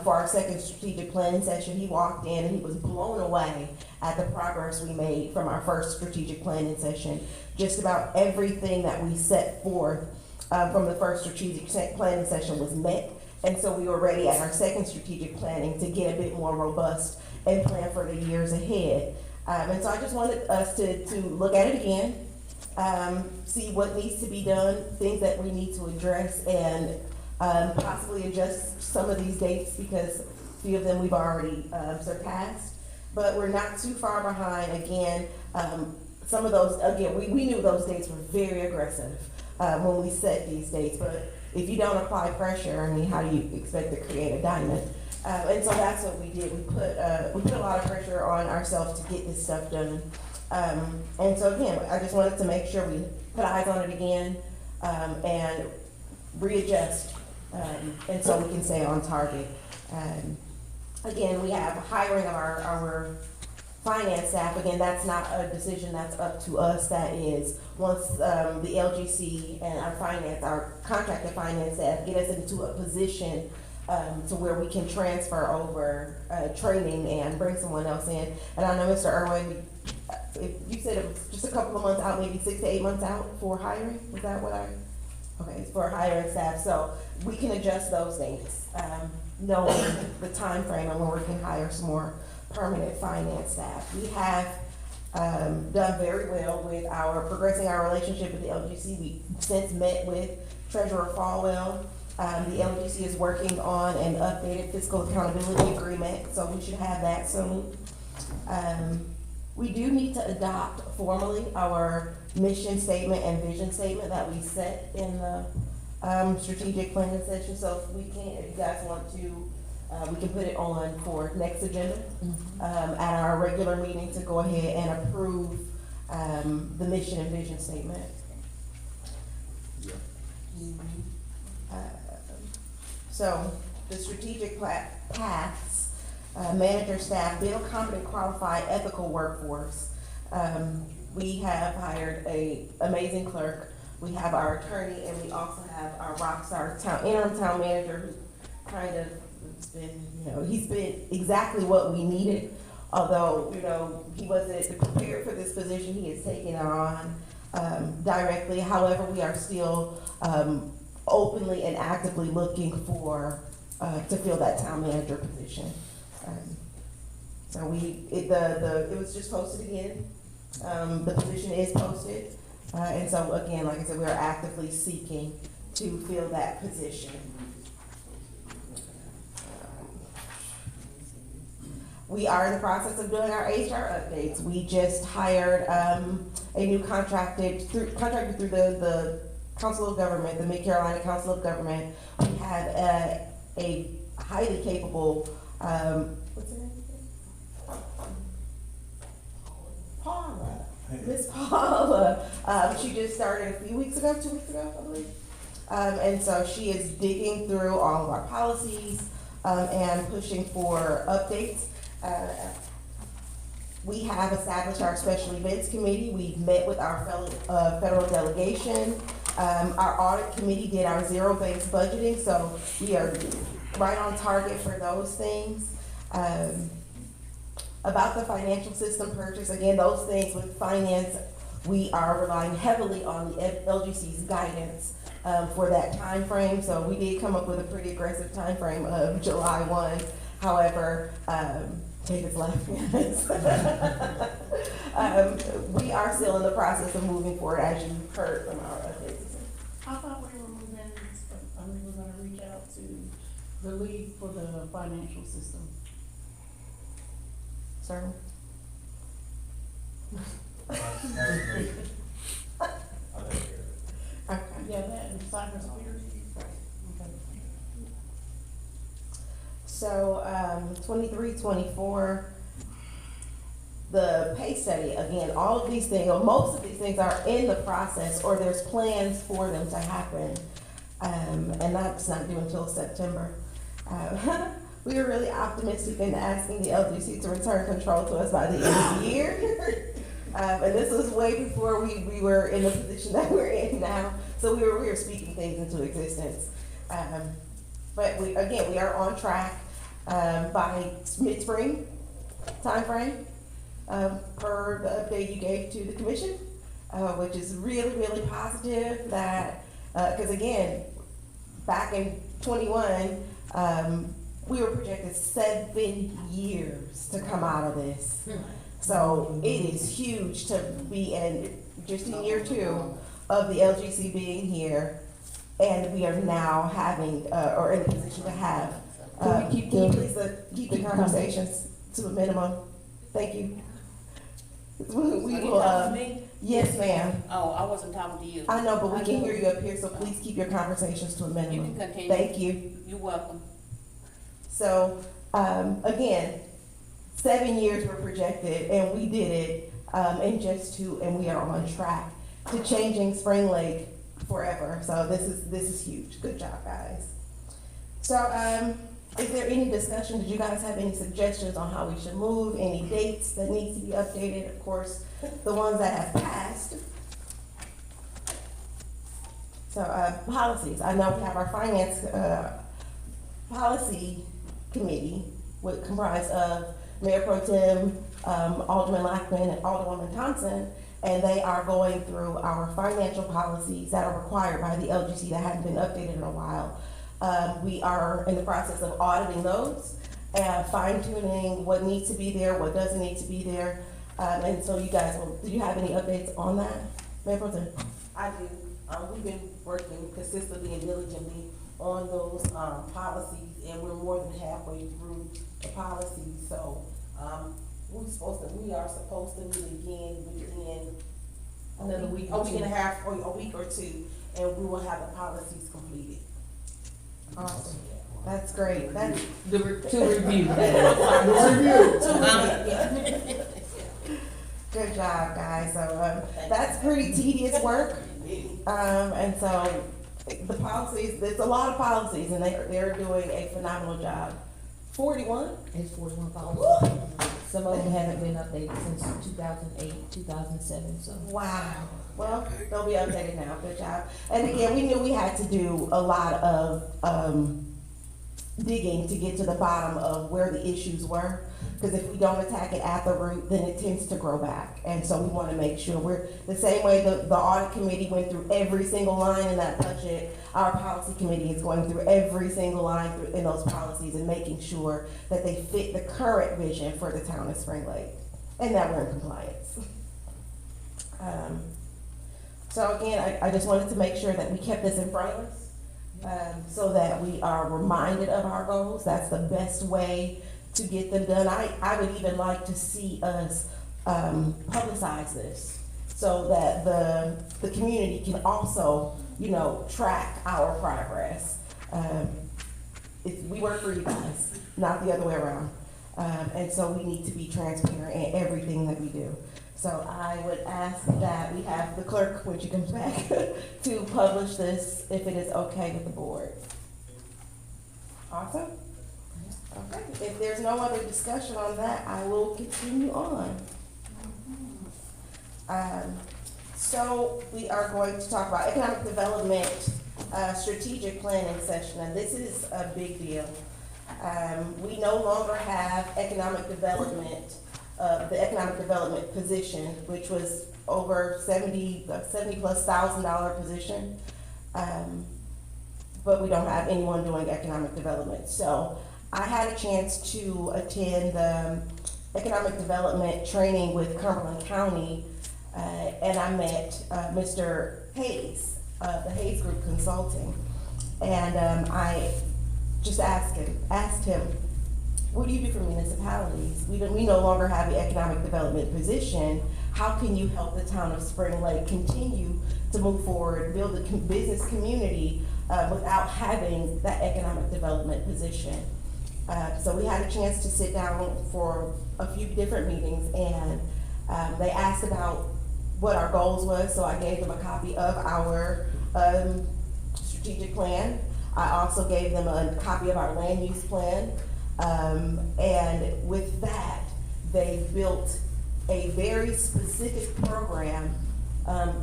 for our second strategic planning session. He walked in and he was blown away at the progress we made from our first strategic planning session. Just about everything that we set forth from the first strategic planning session was met. And so we were ready at our second strategic planning to get a bit more robust and plan for the years ahead. And so I just wanted us to look at it again, see what needs to be done, things that we need to address, and possibly adjust some of these dates because a few of them we've already surpassed. But we're not too far behind. Again, some of those, again, we knew those dates were very aggressive when we set these dates. But if you don't apply pressure, I mean, how do you expect to create a diamond? And so that's what we did. We put a lot of pressure on ourselves to get this stuff done. And so again, I just wanted to make sure we put eyes on it again and readjust, and so we can stay on target. Again, we have hiring of our finance staff. Again, that's not a decision that's up to us. That is once the LGC and our contracted finance staff get us into a position to where we can transfer over training and bring someone else in. And I know Mr. Irwin, if you said it was just a couple of months out, maybe 6 to 8 months out for hiring. Is that what okay, it's for hiring staff. So we can adjust those dates, knowing the time frame and when we can hire some more permanent finance staff. We have done very well with progressing our relationship with the LGC. We since met with Treasurer Falwell. The LGC is working on an updated fiscal accountability agreement, so we should have that soon. We do need to adopt formally our mission statement and vision statement that we set in the strategic planning session. So if you guys want to, we can put it on for next agenda at our regular meeting to go ahead and approve the mission and vision statement. So the strategic paths, manager staff, build competent, qualified, ethical workforce. We have hired an amazing clerk. We have our attorney, and we also have our rock star interim town manager who kind of he's been exactly what we needed. Although, he wasn't prepared for this position, he has taken it on directly. However, we are still openly and actively looking for to fill that town manager position. So it was just posted again. The position is posted, and so again, like I said, we are actively seeking to fill that position. We are in the process of doing our HR updates. We just hired a new contracted through the Council of Government, the Mid-Carolina Council of Government. We have a highly capable, what's her name? Paula. Miss Paula. She just started a few weeks ago, 2 weeks ago, I believe. And so she is digging through all of our policies, and pushing for updates. We have established our special events committee. We've met with our fellow, federal delegation. Our audit committee did our zero-based budgeting, so we are right on target for those things. About the financial system purchase, again, those things with finance, we are relying heavily on the LGC's guidance for that time frame. So we did come up with a pretty aggressive time frame of July 1. However, David's laughing at us. We are still in the process of moving forward, as you heard from our updates. I thought we were moving, we were gonna reach out to the league for the financial system. Sir? Okay. Yeah, that and cybersecurity. Okay. So, 23, 24, the pay study, again, all of these things, or most of these things are in the process, or there's plans for them to happen. And that's not due until September. We were really optimistic in asking the LGC to return control to us by the end of the year. And this was way before we were in the position that we're in now. So we were speaking things into existence. But we are on track by mid-spring timeframe per the update you gave to the commission, which is really, really positive that, because again, back in 21, we were projected 7 years to come out of this. So it is huge to be in, just in year 2 of the LGC being here, and we are now having, or in a position to have, can you please keep the conversations to a minimum? Thank you. We will, yes, ma'am. Oh, I wasn't talking to you. I know, but we can hear you up here, so please keep your conversations to a minimum. You can continue. Thank you. You're welcome. So, again, 7 years were projected, and we did it in just 2, and we are on track to changing Spring Lake forever. So this is huge. Good job, guys. So, is there any discussion? Did you guys have any suggestions on how we should move? Any dates that need to be updated? Of course, the ones that have passed. So, policies. I know we have our finance policy committee, which comprised of Mayor Pro Tem, Alderman Lackman, and Alderwoman Thompson, and they are going through our financial policies that are required by the LGC that hadn't been updated in a while. We are in the process of auditing those and fine-tuning what needs to be there, what doesn't need to be there. And so you guys do you have any updates on that, Mayor Pro Tem? I do. We've been working consistently and diligently on those policies, and we're more than halfway through the policies. So we are supposed to meet again within Another week a or week two. and a half, or a week or 2, and we will have the policies completed. Awesome. That's great. That's To review. good job, guys. So that's pretty tedious work. And so the policies, there's a lot of policies, and they're doing a phenomenal job. 41? It's 41 policies. Some of them haven't been updated since 2008, 2007, so. Wow. Well, they'll be updated now. Good job. And again, we knew we had to do a lot of digging to get to the bottom of where the issues were. Because if we don't attack it at the root, then it tends to grow back. And so we want to make sure we're the same way the audit committee went through every single line in that budget. Our policy committee is going through every single line in those policies and making sure that they fit the current vision for the town of Spring Lake and that we're in compliance. So again, I just wanted to make sure that we kept this in front of us so that we are reminded of our goals. That's the best way to get them done. I would even like to see us publicize this so that the community can also, track our progress. We work for you guys, not the other way around. And so we need to be transparent in everything that we do. So I would ask that we have the clerk, when she comes back, to publish this if it is okay with the board. Awesome. Okay, if there's no other discussion on that, I will continue on. So we are going to talk about economic development, strategic planning session, and this is a big deal. We no longer have economic development, the economic development position, which was over $70,000+ position. But we don't have anyone doing economic development. So I had a chance to attend the economic development training with Cumberland County, and I met Mr. Hayes, the Hayes Group Consulting. And I just asked him, what do you do for municipalities? We no longer have the economic development position. How can you help the town of Spring Lake continue to move forward, build a business community without having that economic development position? So we had a chance to sit down for a few different meetings, and they asked about what our goals was, so I gave them a copy of our strategic plan. I also gave them a copy of our land use plan, and with that, they built a very specific program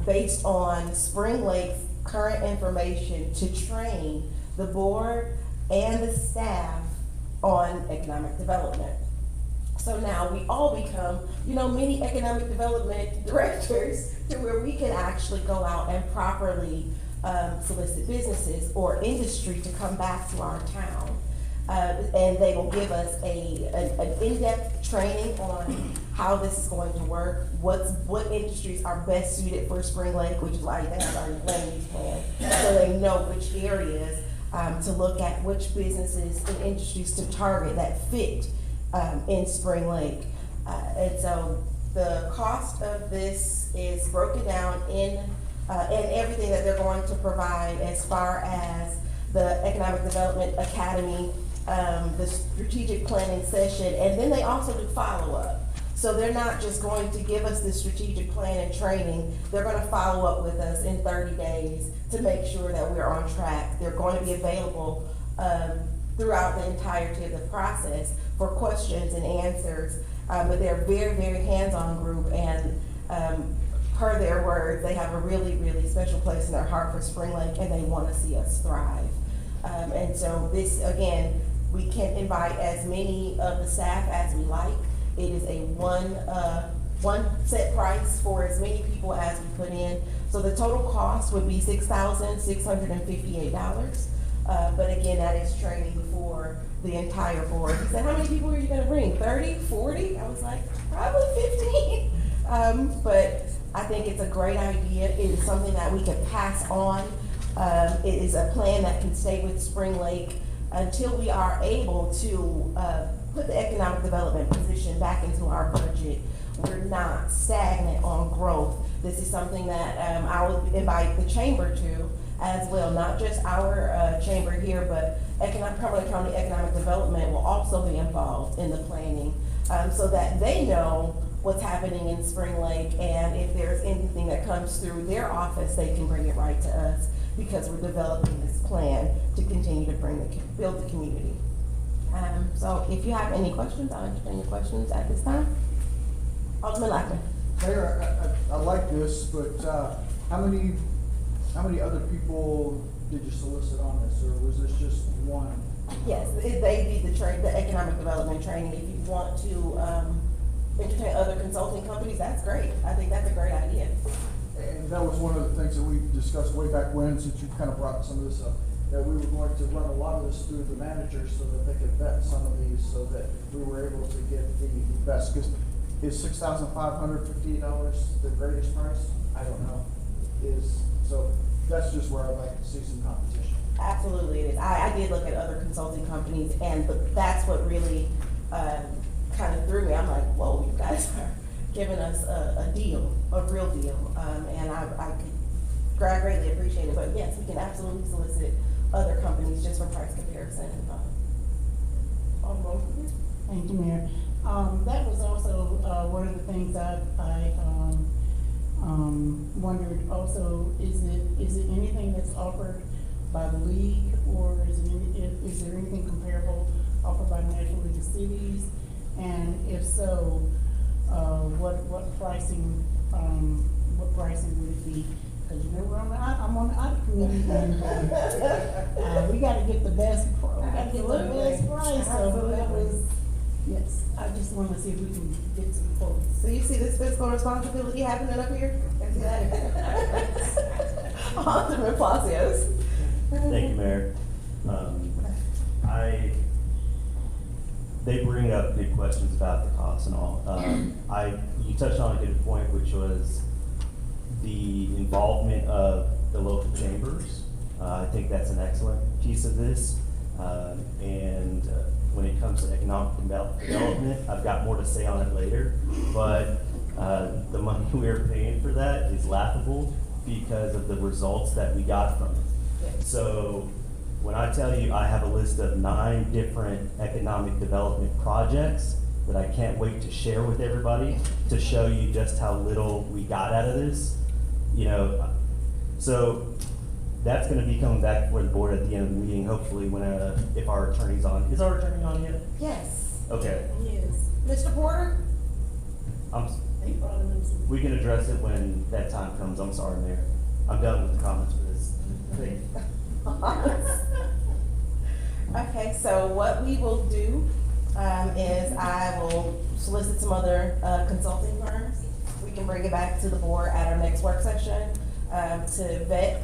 based on Spring Lake's current information to train the board and the staff on economic development. So now we all become, mini economic development directors to where we can actually go out and properly solicit businesses or industry to come back to our town. And they will give us an in-depth training on how this is going to work, what industries are best suited for Spring Lake, which is why they have our land use plan, so they know which areas to look at, which businesses and industries to target that fit in Spring Lake. And so the cost of this is broken down in everything that they're going to provide as far as the Economic Development Academy, the strategic planning session, and then they also do follow-up. So they're not just going to give us the strategic plan and training, they're gonna follow up with us in 30 days to make sure that we're on track. They're going to be available throughout the entirety of the process for questions and answers, but they're a very, very hands-on group, and per their words, they have a really, really special place in their heart for Spring Lake, and they wanna see us thrive. And so this, again, we can invite as many of the staff as we like. It is a one set price for as many people as we put in. So the total cost would be $6,658. But again, that is training for the entire board. He said, how many people are you gonna bring? 30, 40? I was like, probably 15. But I think it's a great idea. It is something that we can pass on. It is a plan that can stay with Spring Lake until we are able to put the economic development position back into our budget. We're not stagnant on growth. This is something that I would invite the chamber to as well, not just our chamber here, but Cumberland County Economic Development will also be involved in the planning so that they know what's happening in Spring Lake, and if there's anything that comes through their office, they can bring it right to us, because we're developing this plan to continue to build the community. So if you have any questions, I'll entertain your questions at this time. Alderman Lackman. Mayor, I like this, but how many other people did you solicit on this, or was this just one? Yes, they did the economic development training. If you want to entertain other consulting companies, that's great. I think that's a great idea. And that was one of the things that we discussed way back when, since you kind of brought some of this up, that we were going to run a lot of this through the managers so that they could vet some of these, so that we were able to get the best. Because is $6,558 the greatest price? I don't know. So that's just where I'd like to see some competition. Absolutely, it is. I did look at other consulting companies, but that's what really kind of threw me. I'm like, whoa, you guys are giving us a deal, a real deal, and I greatly appreciate it. But yes, we can absolutely solicit other companies just for price comparison. Thank you, Mayor. That was also one of the things I wondered also, is it anything that's offered by the league, or is there anything comparable offered by National League of Cities? And if so, what pricing would it be? Cause you know, I'm on the audit committee, and, we gotta get the best, price, so that was, yes, I just wanna see if we can get some quotes. So you see this fiscal responsibility happening up here? I see that. Alderman Palacios. Thank you, Mayor. They bring up good questions about the costs and all. You touched on a good point, which was the involvement of the local chambers. I think that's an excellent piece of this. When it comes to economic development, I've got more to say on it later, but the money we're paying for that is laughable because of the results that we got from it. So when I tell you I have a list of 9 different economic development projects that I can't wait to share with everybody to show you just how little we got out of this, you know, so that's gonna be coming back before the board at the end of the meeting, hopefully when, if our attorney's on. Is our attorney on yet? Yes. Okay. Yes. Mr. Porter? We can address it when that time comes. I'm sorry, Mayor. I'm done with the comments for this thing. Okay, so what we will do, is I will solicit some other, consulting firms. We can bring it back to the board at our next work session, to vet,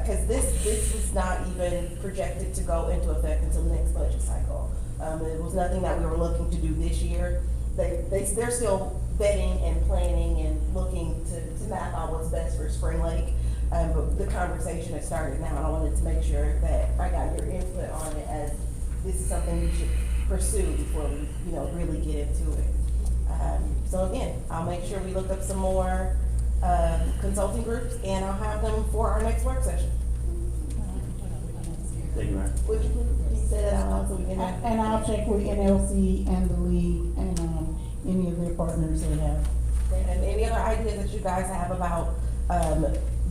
cause this was not even projected to go into effect until the next budget cycle. It was nothing that we were looking to do this year. They're still vetting and planning and looking to map out what's best for Spring Lake. But the conversation has started now, and I wanted to make sure that I got your input on it, as this is something we should pursue before we, really get into it. So again, I'll make sure we look up some more, consulting groups, and I'll have them for our next work session. Thank you, Mayor. Would you say that out loud so we can? And I'll check with NLC and the league and, any of their partners they have. And any other ideas that you guys have about,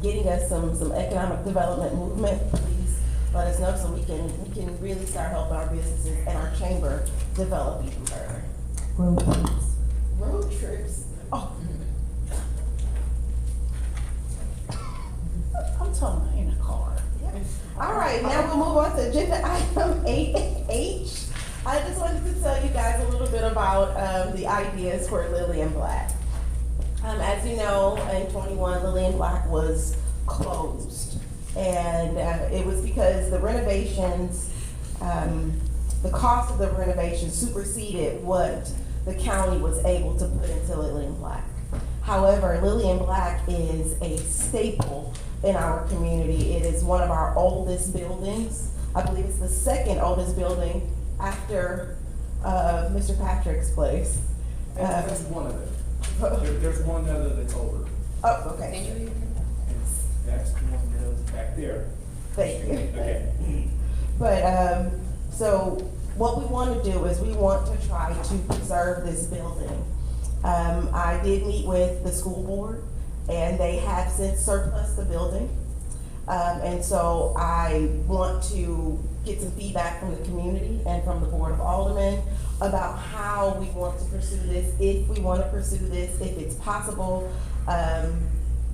getting us some economic development movement, please let us know so we can really start helping our businesses and our chamber develop even further. Road trips. Road trips. Oh. I'm talking about in a car. All right, now we'll move on to agenda item 8H. I just wanted to tell you guys a little bit about the ideas for Lillian Black. As you know, in 21, Lillian Black was closed. And it was because the renovations, the cost of the renovations superseded what the county was able to put into Lillian Black. However, Lillian Black is a staple in our community. It is one of our oldest buildings. I believe it's the second oldest building after Mr. Patrick's place. That's one of them. There's one other that's older. Oh, okay. That's the one that's back there. Thank you. Okay. But, so what we want to do is we want to try to preserve this building. I did meet with the school board, and they have since surplus the building. And so I want to get some feedback from the community and from the Board of Aldermen about how we want to pursue this, if we want to pursue this, if it's possible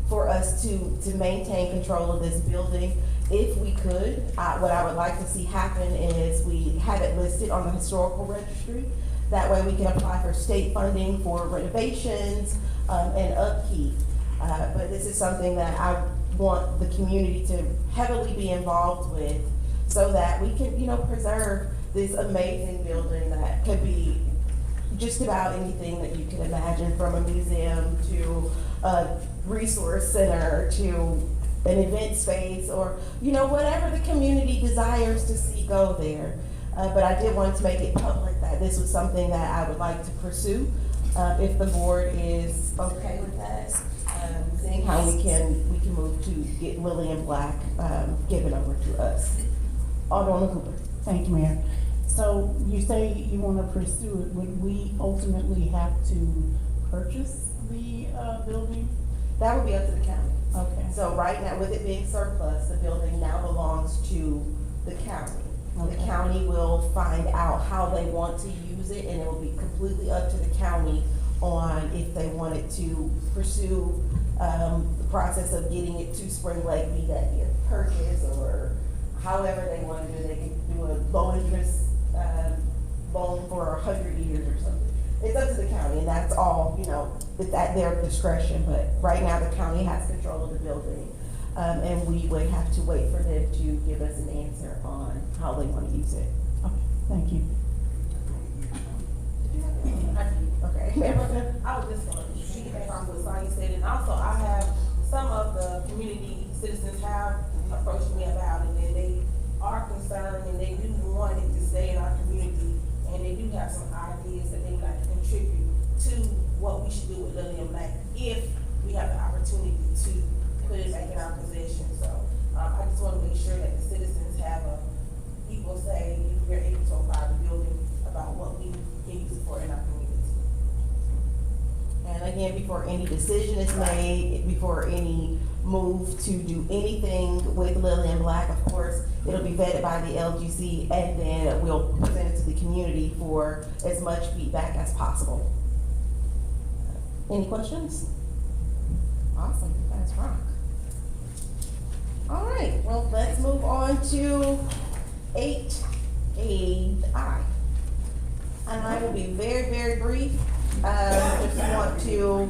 for us to maintain control of this building. If we could, what I would like to see happen is we have it listed on the historical registry. That way we can apply for state funding for renovations and upkeep. But this is something that I want the community to heavily be involved with so that we can, preserve this amazing building that could be just about anything that you can imagine, from a museum to a resource center to an event space, or, whatever the community desires to see go there. But I did want to make it public that this was something that I would like to pursue, if the board is okay with that. Seeing how we can move to get Lillian Black given over to us. Alderman Cooper. Thank you, Mayor. So you say you want to pursue it. Would we ultimately have to purchase the building? That would be up to the county. Okay. So right now, with it being surplus, the building now belongs to the county. The Okay. county will find out how they want to use it, and it will be completely up to the county on if they wanted to pursue, the process of getting it to Spring Lake, be that be a purchase or however they want to do it. They can do a low interest, loan for 100 years or something. It's up to the county, and that's all, it's at their discretion, but right now the county has control of the building. And we would have to wait for them to give us an answer on how they want to use it. Okay, thank you. Okay. I was just gonna piggyback off what Sonia said, and also I have, some of the community citizens have approached me about it, and they are concerned, and they do want it to stay in our community, and they do have some ideas that they would like to contribute to what we should do with Lillian Black, if we have the opportunity to put it back in our possession. So, I just wanna make sure that the citizens have a equal say, if we're able to acquire the building, about what we can use it for in our community. And again, before any decision is made, before any move to do anything with Lillian Black, of course, it'll be vetted by the LGC, and then we'll present it to the community for as much feedback as possible. Any questions? Awesome, that's rock. All right, well, let's move on to 8AI. And I will be very, very brief. Just want to,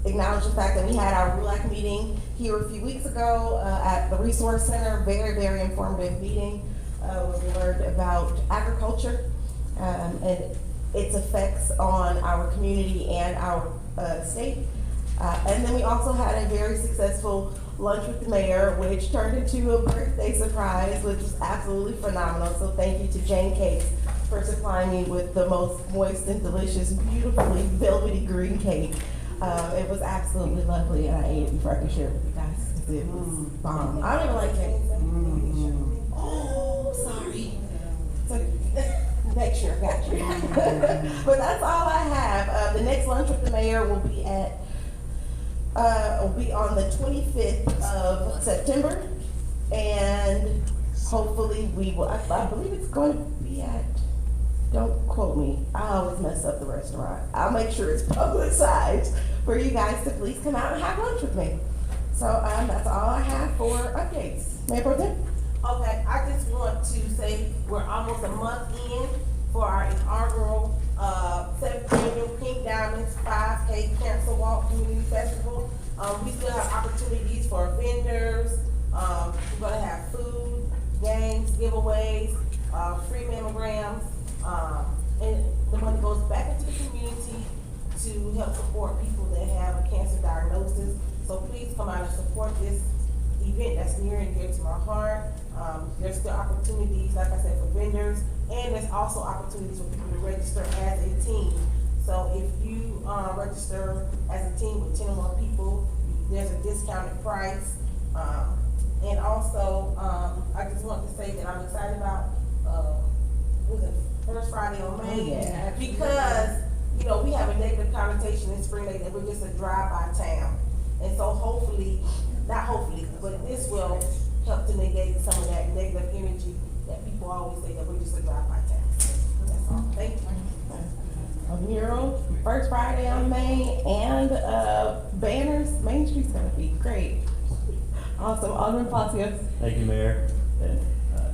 acknowledge the fact that we had our RULAC meeting here a few weeks ago, at the Resource Center. Very, very informative meeting. We learned about agriculture, and its effects on our community and our, state. And then we also had a very successful lunch with the mayor, which turned into a birthday surprise, which was absolutely phenomenal. So thank you to Jane Cakes for supplying me with the most moist and delicious, beautifully velvety green cake. It was absolutely lovely, and I ate it before I could share it with you guys, 'cause it was bomb. I don't even like cake. Oh, sorry. So, make sure, got you. But that's all I have. The next lunch with the mayor will be on the 25th of September, and hopefully we will, I believe it's going to be at, don't quote me, I always mess up the restaurant. I'll make sure it's publicized for you guys to please come out and have lunch with me. So, that's all I have for updates. Mayor Pro Tem? Okay, I just want to say we're almost a month in for our inaugural, 7th annual Pink Diamonds 5K Cancer Walk Community Festival. We still have opportunities for vendors. We're gonna have food, games, giveaways, free mammograms, and the money goes back into the community to help support people that have a cancer diagnosis. So please come out and support this event that's near and dear to my heart. There's still opportunities, like I said, for vendors, and there's also opportunities for people to register as a team. So if you, register as a team with 10 or more people, there's a discounted price. And also, I just want to say that I'm excited about, was it First Friday on May? Yeah. Because, we have a negative connotation in Spring Lake that we're just a drive-by town. And so hopefully, not hopefully, but this will help to negate some of that negative energy that people always say that we're just a drive-by town. That's all. Thank you. A mural, First Friday on May, and, banners. Main Street's gonna be great. Awesome. Alderman Palacios. Thank you, Mayor. And,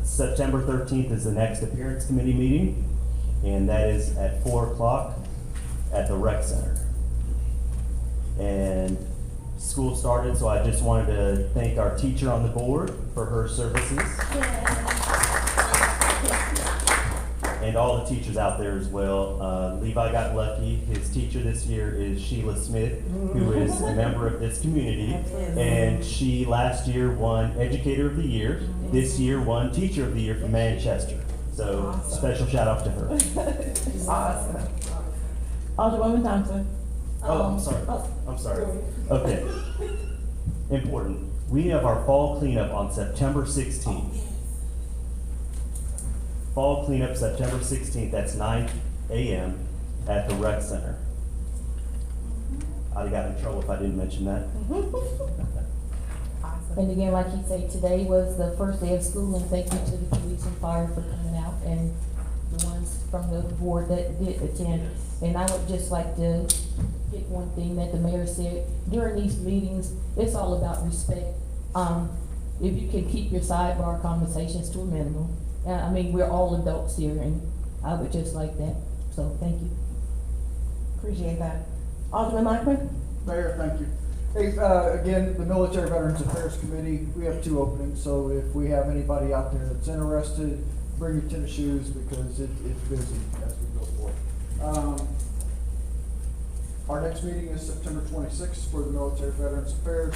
September 13th is the next appearance committee meeting, and that is at 4 o'clock at the rec center. And school started, so I just wanted to thank our teacher on the board for her services. And all the teachers out there as well. Levi got lucky. His teacher this year is Sheila Smith, who is a member of this community. And she last year won Educator of the Year. This year won Teacher of the Year from Manchester. So special shout out to her. Awesome. Alderwoman Thompson. Oh, I'm sorry. I'm sorry. Okay. Important. We have our fall cleanup on September 16th. Fall cleanup, September 16th, that's 9 a.m. at the rec center. I'd have gotten in trouble if I didn't mention that. Awesome. And again, like he said, today was the first day of school, and thank you to the police and fire for coming out, and the ones from the board that did attend. And I would just like to pick one thing that the mayor said, during these meetings, it's all about respect. If you can keep your sidebar conversations to a minimum. I mean, we're all adults here, and I would just like that, so thank you. Appreciate that. Alderman Lockman? Mayor, thank you. Hey, again, the Military Veterans Affairs Committee, we have 2 openings, so if we have anybody out there that's interested, bring your tennis shoes because it's busy as we go forward. Our next meeting is September 26th for the Military Veterans Affairs.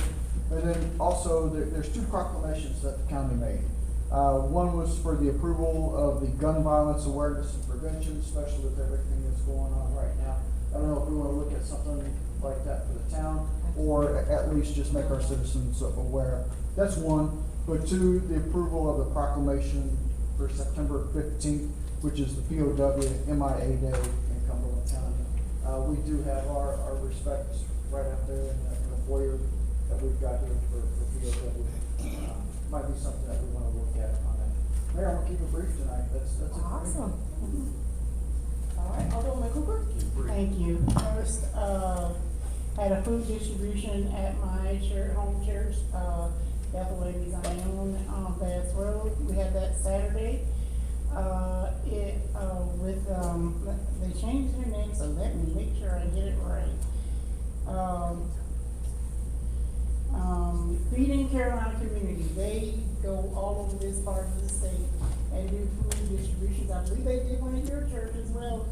And then also, there's 2 proclamations that the county made. One was for the approval of the gun violence awareness and prevention, especially with everything that's going on right now. I don't know if we want to look at something like that for the town, or at least just make our citizens aware. That's one. But 2, the approval of the proclamation for September 15th, which is the POW MIA Day in Cumberland County. We do have our respects right out there in the foyer that we've got here for POW. Might be something that we want to look at on that. Mayor, I'm gonna keep it brief tonight. That's it. for me. Awesome. All right, Alderman Cooper? Thank you. First, had a food distribution at my home church, Bethel Lady Zion on Bass Road. We had that Saturday. They changed their name, so let me make sure I get it right. Feeding Carolina Community, they go all over this part of the state and do food distributions. I believe they did one at your church as well,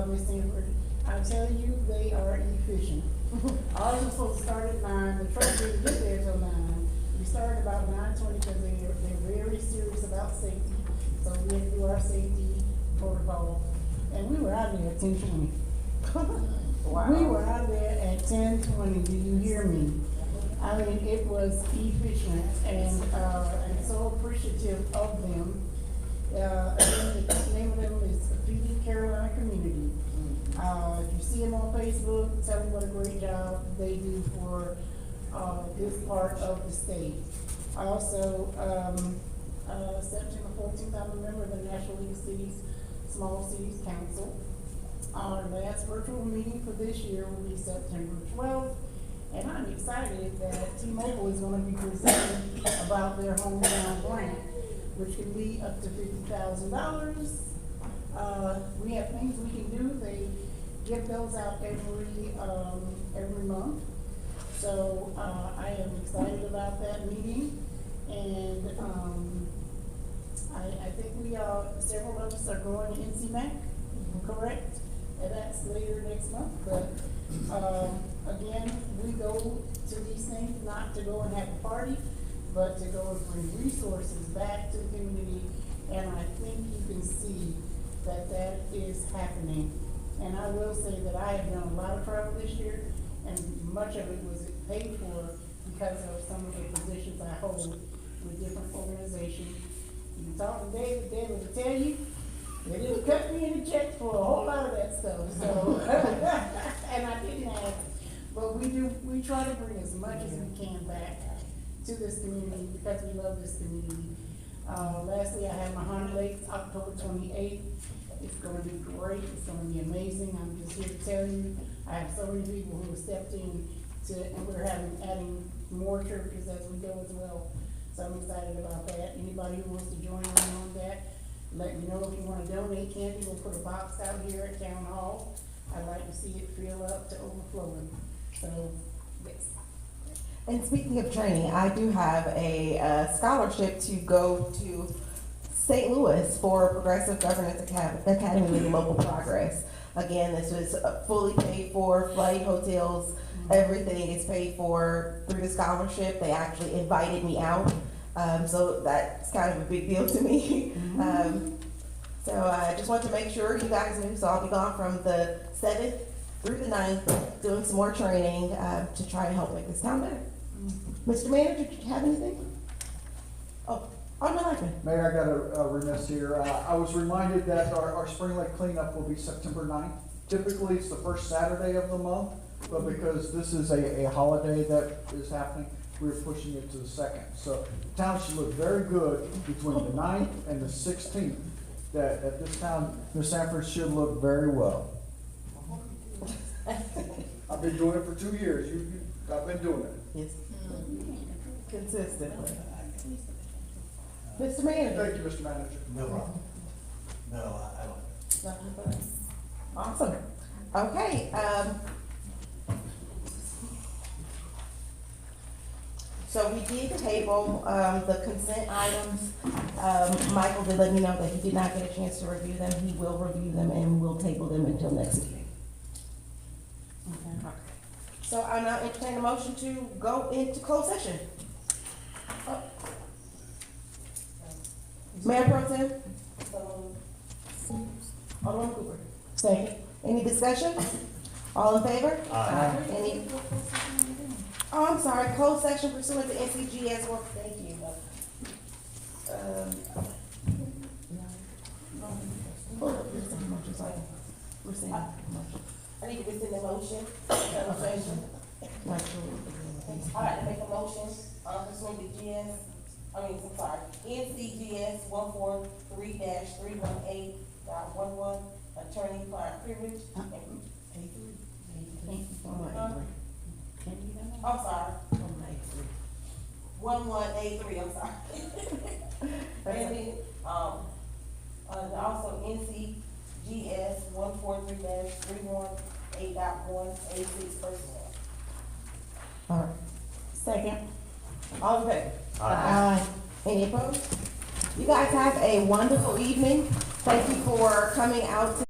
Ms. Sanford. I tell you, they are efficient. Ours was supposed to start at 9, the truck didn't get there till 9. We started about 9:20 because they're very serious about safety. So we had to do our safety protocol, and we were out there at 10:20. Wow. We were out there at 10:20, do you hear me? I mean, it was efficient, and I'm so appreciative of them. Again, the name of them is Feeding Carolina Community. If you see them on Facebook, tell them what a great job they do for this part of the state. Also, September 14th, I'm a member of the National League of Cities, Small Cities Council. Our last virtual meeting for this year will be September 12th. And I'm excited that T-Mobile is gonna be presenting about their hometown grant, which can be up to $50,000. We have things we can do. They give those out every month. So, I am excited about that meeting. And, I think several of us are going to NCMAC, correct? And that's later next month, but, again, we go to these things not to go and have a party, but to go and bring resources back to the community, and I think you can see that that is happening. And I will say that I have done a lot of travel this year, and much of it was paid for because of some of the positions I hold with different organizations. You can talk to David will tell you, they didn't cut me any checks for a whole lot of that stuff, so, and I didn't ask. But we try to bring as much as we can back to this community because we love this community. Lastly, I have my Honda Lakes, October 28th. It's gonna be great, it's gonna be amazing. I'm just here to tell you, I have so many people who have stepped in and we're adding more churches as we go as well. So I'm excited about that. Anybody who wants to join in on that, let me know if you wanna donate candy. We'll put a box out here at Town Hall. I'd like to see it fill up to overflowing. So, yes. And speaking of training, I do have a scholarship to go to St. Louis for Progressive Governance Academy with Local Progress. Again, this was fully paid for, flight, hotels, everything is paid for through the scholarship. They actually invited me out, so that's kind of a big deal to me. So I just wanted to make sure you guys knew, so I'll be gone from the 7th through the 9th, doing some more training to try and help make this town better. Mr. Manager, did you have anything? Oh, Alderman Lockman. Mayor, I got a remiss here. I was reminded that our Spring Lake cleanup will be September 9th. Typically, it's the first Saturday of the month, but because this is a holiday that is happening, we're pushing it to the second. So the town should look very good between the 9th and the 16th. That at this town, New Sanford should look very well. I've been doing it for 2 years. I've been doing it. Yes. Consistently. Mr. Manager? Thank you, Mr. Manager. No problem. No, I don't. Awesome. Okay, so we did table, the consent items. Michael did let me know that he did not get a chance to review them. He will review them and we'll table them until next meeting. Okay. So I now entertain a motion to go into closed session. Oh. Mayor Pro Tem? Alderman Cooper? Second. Any discussion? All in favor? Aye. Any? Oh, I'm sorry, closed session pursuant to NCGS work, thank you. Hold up, rescind the motion, sorry. Rescind the motion. I need to rescind the motion, conversation. Not sure. All right, make a motion, pursuant to I'm sorry, NCGS 143-318.11, attorney-client privilege. I'm sorry. 1183, I'm sorry. And then, also NCGS 143-318.186 personnel. All right. Second. All in favor? Aye. Any opposed? You guys have a wonderful evening. Thank you for coming out to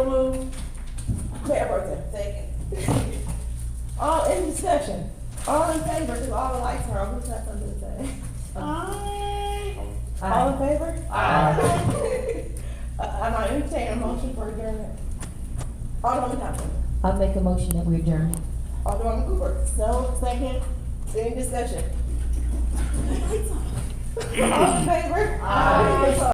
So moved. Mayor Pro Tem, second. All, any discussion? All in favor, because all the lights are on, who's got something to say? All in favor? Aye. And I entertain a motion for adjournment. Alderman Thompson. I'll make a motion that we adjourn. Alderman Cooper. No, second. Any discussion? All in favor? Aye.